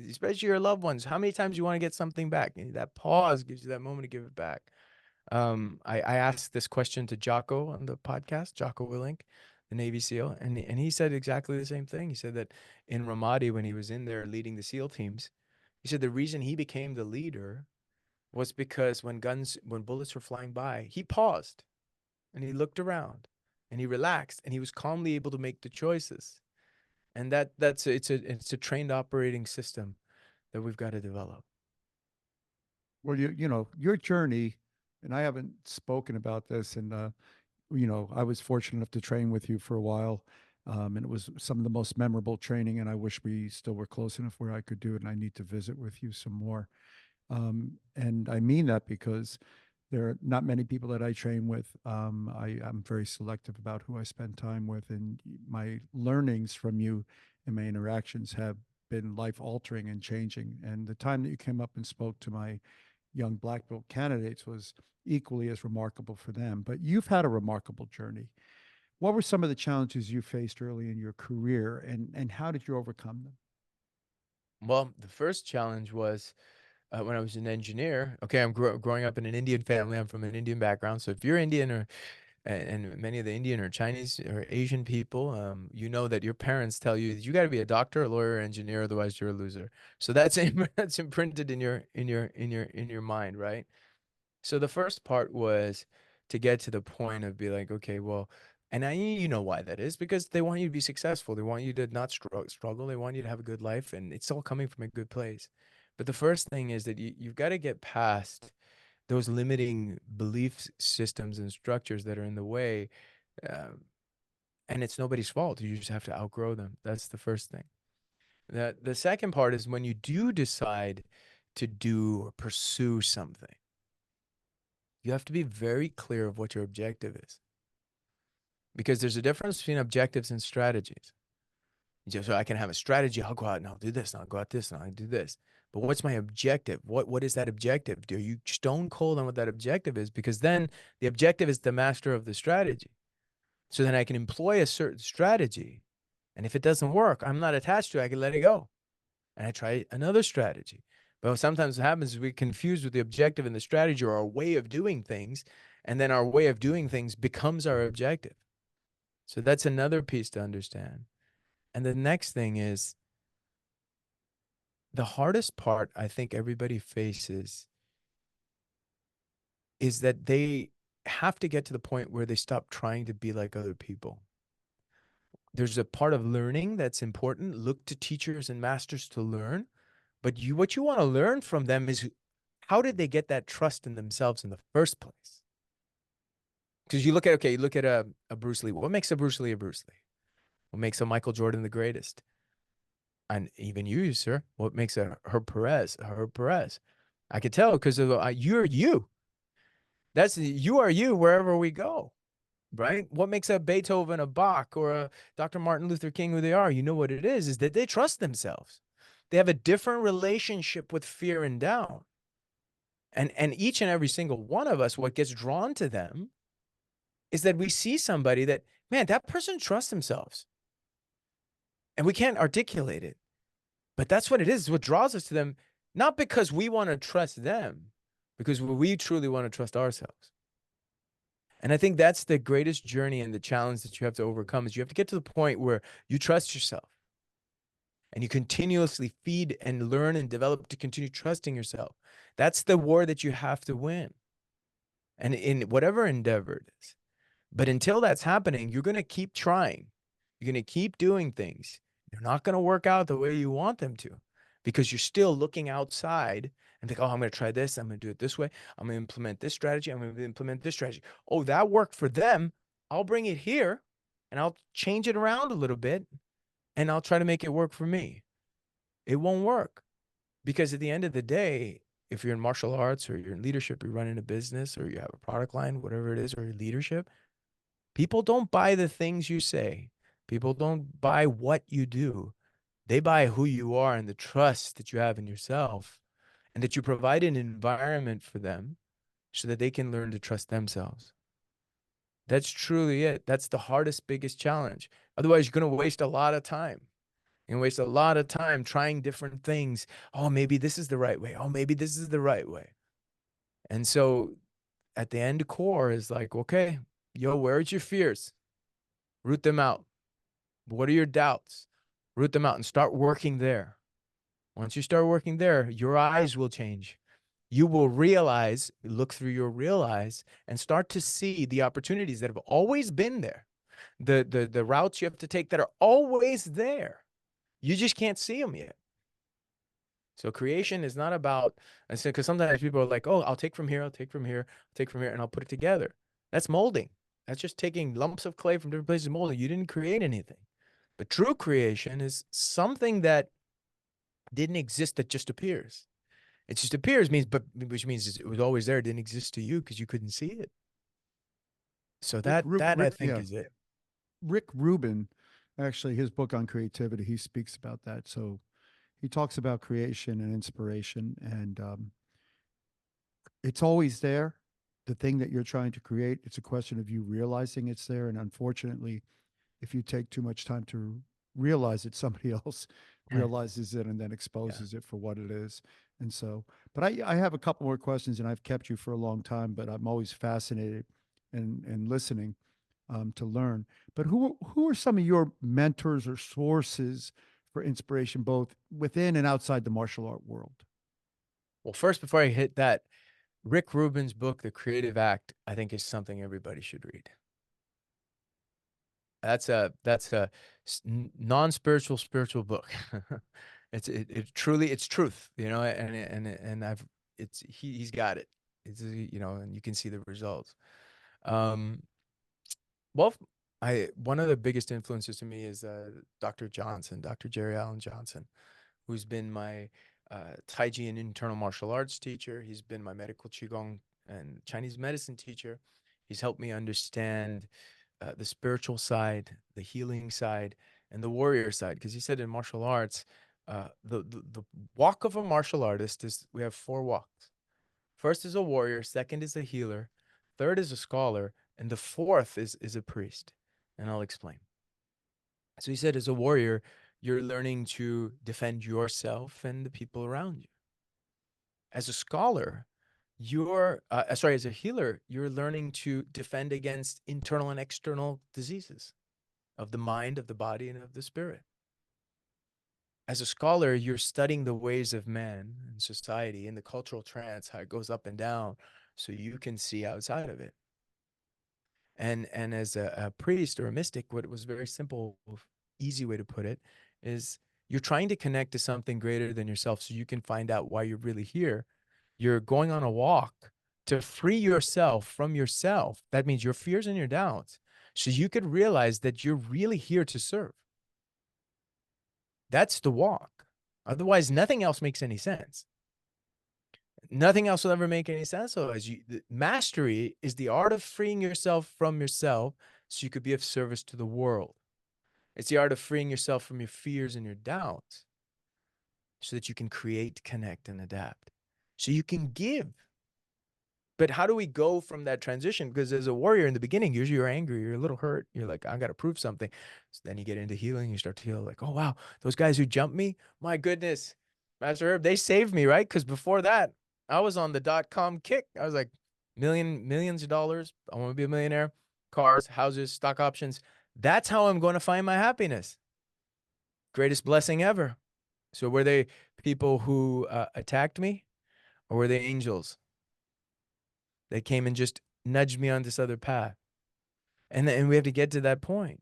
especially your loved ones. How many times you want to get something back? And that pause gives you that moment to give it back. I asked this question to Jocko on the podcast, Jocko Willink, the Navy SEAL, and he said exactly the same thing. He said that in Ramadi, when he was in there leading the SEAL teams, he said the reason he became the leader was because when bullets were flying by, he paused and he looked around and he relaxed and he was calmly able to make the choices. And it's a trained operating system that we've got to develop. Well, your journey, and I haven't spoken about this, and I was fortunate enough to train with you for a while, and it was some of the most memorable training. And I wish we still were close enough where I could do it. And I need to visit with you some more. And I mean that because there are not many people that I train with. I'm very selective about who I spend time with, and my learnings from you and my interactions have been life altering and changing. And the time that you came up and spoke to my young black belt candidates was equally as remarkable for them. But you've had a remarkable journey. What were some of the challenges you faced early in your career, and how did you overcome them? Well, the first challenge was when I was an engineer. Okay, I'm growing up in an Indian family. I'm from an Indian background. So if you're Indian and many of the Indian or Chinese or Asian people, you know that your parents tell you that you got to be a doctor, a lawyer, or engineer, otherwise you're a loser. So that's that's imprinted in your mind, right? So the first part was to get to the point of be like, okay, well, and you know why that is, because they want you to be successful. They want you to not struggle. They want you to have a good life, and it's all coming from a good place. But the first thing is that you've got to get past those limiting belief systems and structures that are in the way. Um, and it's nobody's fault. You just have to outgrow them. That's the first thing. The second part is when you do decide to do or pursue something, you have to be very clear of what your objective is, because there's a difference between objectives and strategies. So I can have a strategy. I'll go out and I'll do this, and I'll go out this, and I'll do this. But what's my objective? What is that objective? Do you stone cold on what that objective is? Because then the objective is the master of the strategy. So then I can employ a certain strategy. And if it doesn't work, I'm not attached to it. I can let it go. And I try another strategy. But sometimes what happens is we confuse with the objective and the strategy, or our way of doing things. And then our way of doing things becomes our objective. So that's another piece to understand. And the next thing is the hardest part I think everybody faces is that they have to get to the point where they stop trying to be like other people. There's a part of learning that's important. Look to teachers and masters to learn, But what you want to learn from them is, how did they get that trust in themselves in the first place? Because you look at, okay, you look at a Bruce Lee. What makes a Bruce Lee a Bruce Lee? What makes a Michael Jordan the greatest? And even you, sir, what makes a Herb Perez a Herb Perez? I could tell because of you're you. You are you wherever we go, right? What makes a Beethoven, a Bach, or a Dr. Martin Luther King who they are? You know what it is that they trust themselves. They have a different relationship with fear and doubt. And each and every single one of us, what gets drawn to them is that we see somebody that, man, that person trusts themselves. And we can't articulate it. But that's what it is. What draws us to them, not because we want to trust them, because we truly want to trust ourselves. And I think that's the greatest journey and the challenge that you have to overcome, is you have to get to the point where you trust yourself and you continuously feed and learn and develop to continue trusting yourself. That's the war that you have to win. And in whatever endeavor it is. But until that's happening, you're going to keep trying. You're going to keep doing things. They're not going to work out the way you want them to, because you're still looking outside and think, oh, I'm going to try this. I'm going to do it this way. I'm going to implement this strategy. I'm going to implement this strategy. Oh, that worked for them. I'll bring it here and I'll change it around a little bit and I'll try to make it work for me. It won't work, because at the end of the day, if you're in martial arts or you're in leadership, you're running a business or you have a product line, whatever it is, or your leadership, people don't buy the things you say. People don't buy what you do. They buy who you are and the trust that you have in yourself, and that you provide an environment for them so that they can learn to trust themselves. That's truly it. That's the hardest, biggest challenge. Otherwise, you're going to waste a lot of time. And waste a lot of time trying different things. Oh, maybe this is the right way. Oh, maybe this is the right way. And so at the end core is like, okay, yo, where's your fears? Root them out. What are your doubts? Root them out and start working there. Once you start working there, your eyes will change. You will realize, look through your real eyes and start to see the opportunities that have always been there. The routes you have to take that are always there. You just can't see them yet. So creation is not about, I said, because sometimes people are like, oh, I'll take from here, I'll take from here, I'll take from here, and I'll put it together. That's molding. That's just taking lumps of clay from different places and molding. You didn't create anything. But true creation is something that didn't exist, that just appears. It just appears means, but which means it was always there. It didn't exist to you because you couldn't see it. So that I think Yeah, is it. Rick Rubin, actually, his book on creativity, he speaks about that. So he talks about creation and inspiration, and it's always there. The thing that you're trying to create, it's a question of you realizing it's there. And unfortunately, if you take too much time to realize it, somebody else realizes it and then Yeah. exposes it for what it is. And so, but I have a couple more questions, and I've kept you for a long time, but I'm always fascinated and listening to learn. But who are some of your mentors or sources for inspiration, both within and outside the martial art world? Well, first, before I hit that, Rick Rubin's book, The Creative Act, I think is something everybody should read. That's a non-spiritual spiritual book. It truly, it's truth, and I've he's got it. It's and you can see the results. Um, well, I one of the biggest influences to me is Dr. Johnson, Dr. Jerry Allen Johnson, who's been my Tai Chi and internal martial arts teacher. He's been my medical Qigong and Chinese medicine teacher. He's helped me understand the spiritual side, the healing side, and the warrior side. Because he said in martial arts, the walk of a martial artist is, we have four walks. First is a warrior, second is a healer, third is a scholar, and the fourth is a priest. And I'll explain. So he said, as a warrior, you're learning to defend yourself and the people around you. As a scholar, as a healer, you're learning to defend against internal and external diseases of the mind, of the body, and of the spirit. As a scholar, you're studying the ways of man and society in the cultural trance, how it goes up and down, so you can see outside of it. And as a priest or a mystic, what was very simple, easy way to put it is You're trying to connect to something greater than yourself so you can find out why you're really here. You're going on a walk to free yourself from yourself. That means your fears and your doubts. So you could realize that you're really here to serve. That's the walk. Otherwise, nothing else makes any sense. Nothing else will ever make any sense. Otherwise, mastery is the art of freeing yourself from yourself so you could be of service to the world. It's the art of freeing yourself from your fears and your doubts so that you can create, connect, and adapt. So you can give. But how do we go from that transition? Because as a warrior in the beginning, usually you're angry, you're a little hurt. You're like, I got to prove something. So then you get into healing. You start to feel like, oh, wow, those guys who jumped me, my goodness, Master Herb, they saved me, right? Because before that, I was on the .com kick. I was like, millions of dollars. I want to be a millionaire. Cars, houses, stock options. That's how I'm going to find my happiness. Greatest blessing ever. So were they people who attacked me, or were they angels that came and just nudged me on this other path? And we have to get to that point.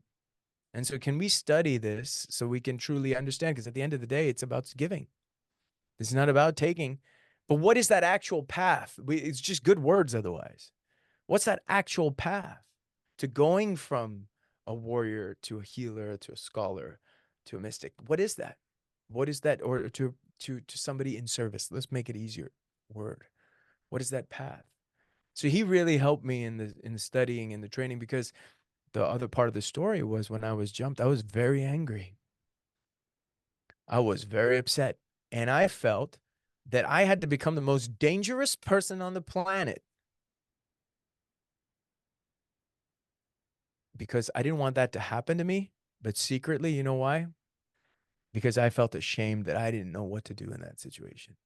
And so can we study this so we can truly understand? Because at the end of the day, it's about giving. It's not about taking. But what is that actual path? It's just good words otherwise. What's that actual path to going from a warrior to a healer to a scholar to a mystic? What is that? What is that? Or to somebody in service? Let's make it easier word. What is that path? So he really helped me in the studying and the training, because the other part of the story was when I was jumped, I was very angry. I was very upset. And I felt that I had to become the most dangerous person on the planet because I didn't want that to happen to me. But secretly, you know why? Because I felt ashamed that I didn't know what to do in that situation,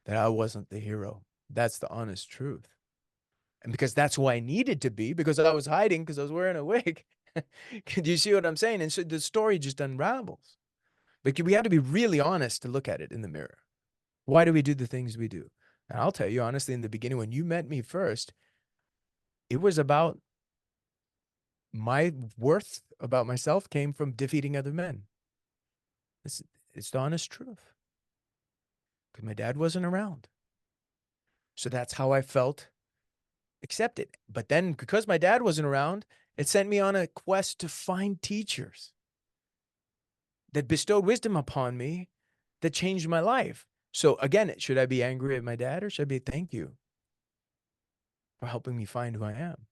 that I wasn't the hero. That's the honest truth. And because that's who I needed to be, because I was hiding, because I was wearing a wig. Do you see what I'm saying? And so the story just unravels. But we have to be really honest to look at it in the mirror. Why do we do the things we do? And I'll tell you honestly, in the beginning, when you met me first, it was about my worth about myself came from defeating other men. It's the honest truth. Because my dad wasn't around. So that's how I felt accepted. But then because my dad wasn't around, it sent me on a quest to find teachers that bestowed wisdom upon me that changed my life. So again, should I be angry at my dad, or should I be thank you for helping me find who I am?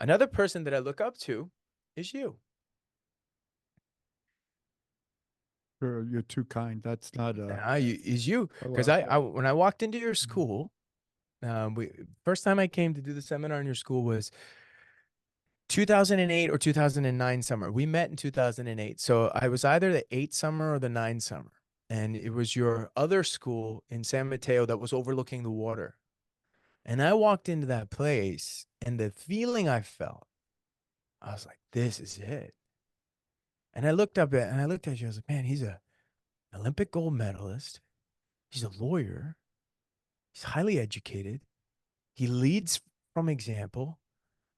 Another person that I look up to is you. Sure, you're too kind. That's not Is you. oh, Because wow. when I walked into your school, first time I came to do the seminar in your school was 2008 or 2009 summer. We met in 2008. So I was either the 8 summer or the 9 summer. And it was your other school in San Mateo that was overlooking the water. And I walked into that place, and the feeling I felt, I was like, this is it. And I looked up at, and I looked at you. I was like, man, he's a Olympic gold medalist. He's a lawyer. He's highly educated. He leads from example.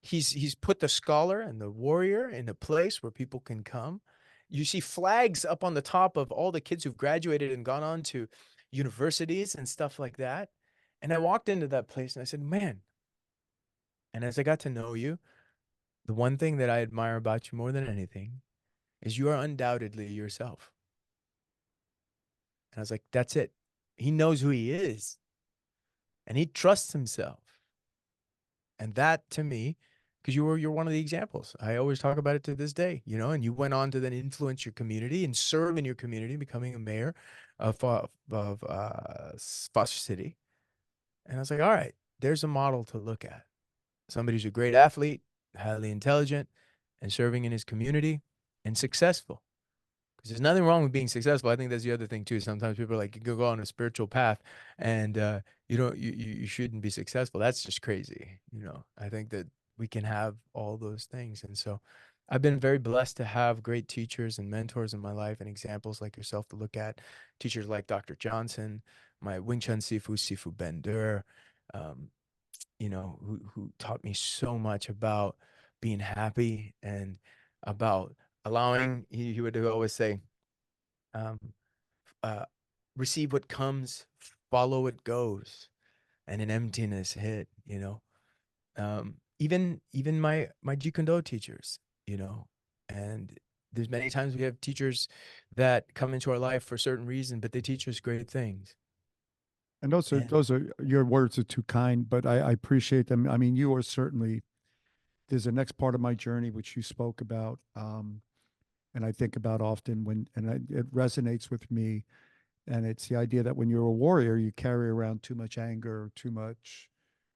He's put the scholar and the warrior in a place where people can come. You see flags up on the top of all the kids who've graduated and gone on to universities and stuff like that. And I walked into that place and I said, man. And as I got to know you, the one thing that I admire about you more than anything is you are undoubtedly yourself. And I was like, that's it. He knows who he is and he trusts himself. And that to me, because you're one of the examples. I always talk about it to this day, and you went on to then influence your community and serve in your community, becoming a mayor of Foster City. And I was like, all right, there's a model to look at. Somebody who's a great athlete, highly intelligent, and serving in his community and successful. Because there's nothing wrong with being successful. I think that's the other thing too. Sometimes people are like, you go on a spiritual path and you shouldn't be successful. That's just crazy. I think that we can have all those things. And so I've been very blessed to have great teachers and mentors in my life and examples like yourself to look at. Teachers like Dr. Johnson, my Wing Chun Sifu, Sifu Bender, who taught me so much about being happy and about allowing, he would always say, um, uh, receive what comes, follow what goes, and an emptiness hit, you know. Even my Jeet Kune Do teachers, you know, and there's many times we have teachers that come into our life for a certain reason, but they teach us great things. And And those are your words are too kind, but I appreciate them. I mean, you are certainly there's a next part of my journey which you spoke about, and I think about often it resonates with me. And it's the idea that when you're a warrior, you carry around too much anger, too much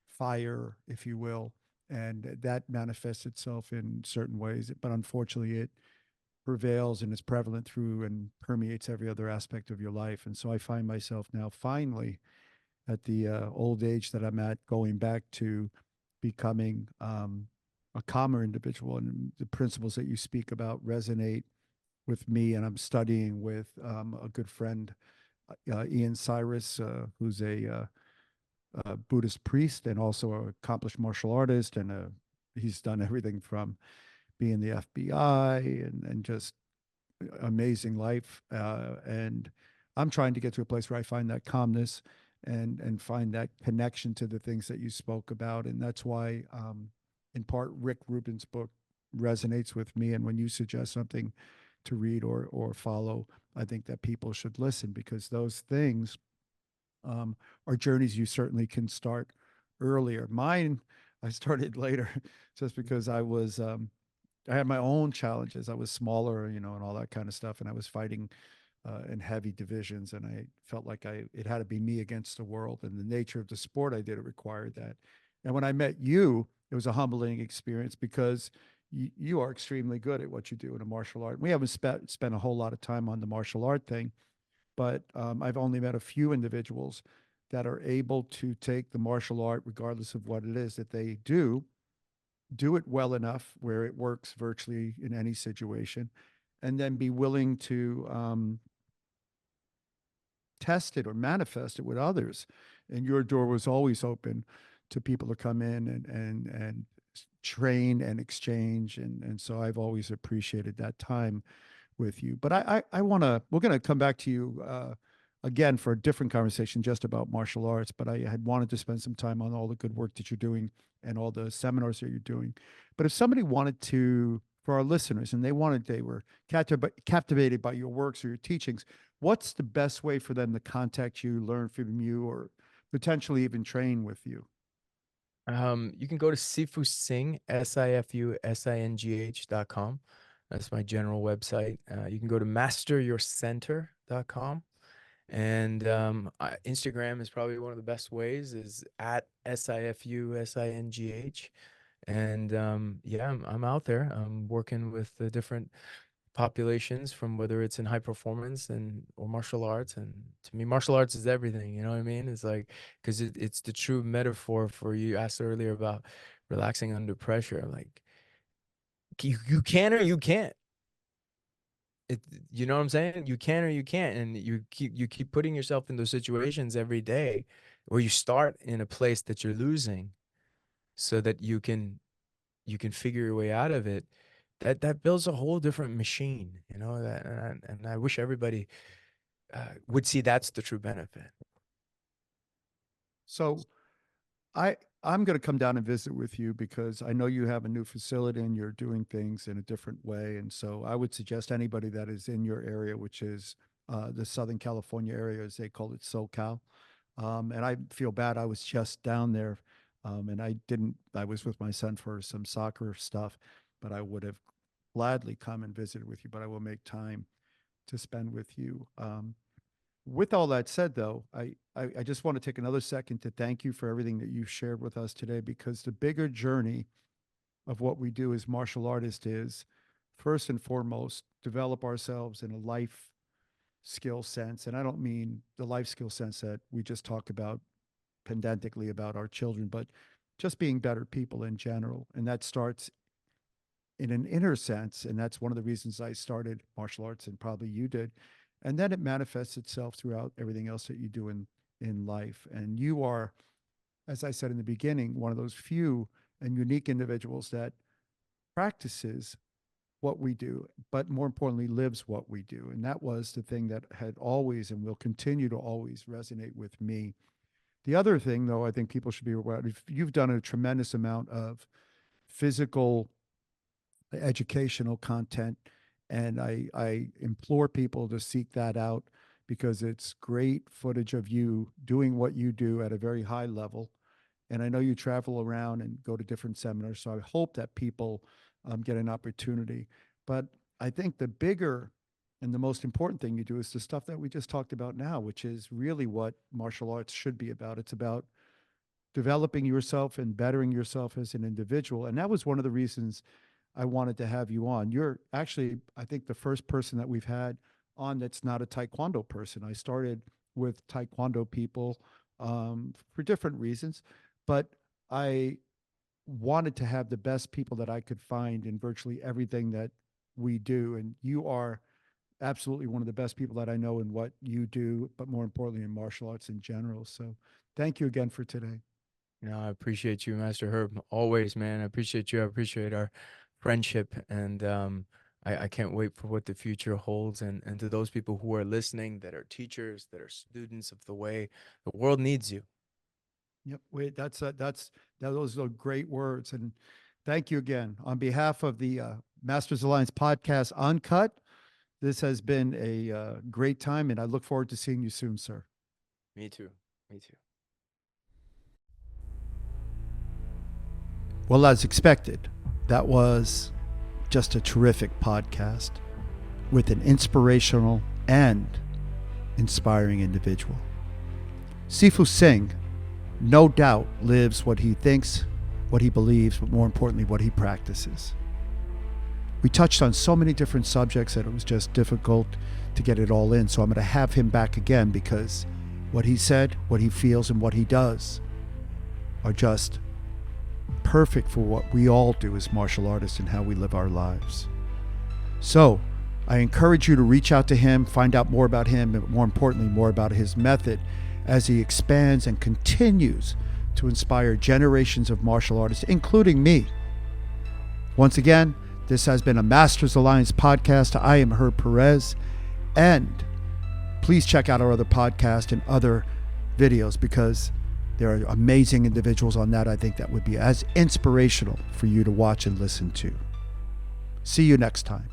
fire, if you will, and that manifests itself in certain ways. But unfortunately, it prevails and is prevalent through and permeates every other aspect of your life. And so I find myself now finally at the old age that I'm at, going back to becoming a calmer individual. And the principles that you speak about resonate with me. And I'm studying with a good friend, Ian Cyrus, who's a Buddhist priest and also an accomplished martial artist. And he's done everything from being the FBI and just amazing life. And I'm trying to get to a place where I find that calmness and find that connection to the things that you spoke about. And that's why, in part, Rick Rubin's book resonates with me. And when you suggest something to read or follow, I think that people should listen because those things are journeys you certainly can start earlier. Mine, I started later just because I had my own challenges. I was smaller, you know, and all that kind of stuff. And I was fighting in heavy divisions. And I felt like it had to be me against the world. And the nature of the sport I did, it required that. And when I met you, it was a humbling experience because you are extremely good at what you do in a martial art. We haven't spent a whole lot of time on the martial art thing, but I've only met a few individuals that are able to take the martial art, regardless of what it is that they do it well enough where it works virtually in any situation, and then be willing to test it or manifest it with others. And your door was always open to people to come in and train and exchange. And so I've always appreciated that time with you. But we're going to come back to you again for a different conversation just about martial arts. But I had wanted to spend some time on all the good work that you're doing and all the seminars that you're doing. But if somebody wanted to, for our listeners, and they were captivated by your works or your teachings, what's the best way for them to contact you, learn from you, or potentially even train with you? you can go to Sifu Singh, SIFUSINGH.com. That's my general website. You can go to masteryourcenter.com. And Instagram is probably one of the best ways is at SIFUSINGH. And yeah, I'm out there. I'm working with the different populations from whether it's in high performance and or martial arts. And to me, martial arts is everything. You know what I mean? It's like because it's the true metaphor for you asked earlier about relaxing under pressure. Like you can or you can't. It, you know what I'm saying? You can or you can't, and you keep putting yourself in those situations every day where you start in a place that you're losing, so that you can figure your way out of it. That builds a whole different machine, you know. That and I wish everybody would see that's the true benefit. So I I'm going to come down and visit with you because I know you have a new facility and you're doing things in a different way. And so I would suggest anybody that is in your area, which is the Southern California area, as they call it, SoCal. And I feel bad. I was just down there, and I didn't. I was with my son for some soccer stuff, but I would have gladly come and visited with you. But I will make time to spend with you. With all that said, though, I just want to take another second to thank you for everything that you've shared with us today, because the bigger journey of what we do as martial artists is, first and foremost, develop ourselves in a life skill sense. And I don't mean the life skill sense that we just talk about pedantically about our children, but just being better people in general. And that starts in an inner sense. And that's one of the reasons I started martial arts, and probably you did. And then it manifests itself throughout everything else that you do in life. And you are, as I said in the beginning, one of those few and unique individuals that practices what we do, but more importantly, lives what we do. And that was the thing that had always and will continue to always resonate with me. The other thing, though, I think people should be aware of, if you've done a tremendous amount of physical educational content, and I implore people to seek that out because it's great footage of you doing what you do at a very high level. And I know you travel around and go to different seminars, so I hope that people get an opportunity. But I think the bigger and the most important thing you do is the stuff that we just talked about now, which is really what martial arts should be about. It's about developing yourself and bettering yourself as an individual. And that was one of the reasons I wanted to have you on. You're actually, I think, the first person that we've had on that's not a Taekwondo person. I started with Taekwondo people for different reasons, but I wanted to have the best people that I could find in virtually everything that we do. And you are absolutely one of the best people that I know in what you do, but more importantly, in martial arts in general. So thank you again for today. I appreciate you, Master Herb. Always, man. I appreciate you. I appreciate our friendship. And I can't wait for what the future holds. And to those people who are listening, that are teachers, that are students of the way, the world needs you. Yep. Wait, those are great words. And thank you again. On behalf of the Masters Alliance podcast Uncut, this has been a great time, and I look forward to seeing you soon, sir. Me too. Me too. Well, as expected, that was just a terrific podcast with an inspirational and inspiring individual. Sifu Singh, no doubt, lives what he thinks, what he believes, but more importantly, what he practices. We touched on so many different subjects that it was just difficult to get it all in. So I'm going to have him back again because what he said, what he feels, and what he does are just perfect for what we all do as martial artists and how we live our lives. So I encourage you to reach out to him, find out more about him, and more importantly, more about his method as he expands and continues to inspire generations of martial artists, including me. Once again, this has been a Masters Alliance podcast. I am Herb Perez, and please check out our other podcast and other videos because there are amazing individuals on that. I think that would be as inspirational for you to watch and listen to. See you next time.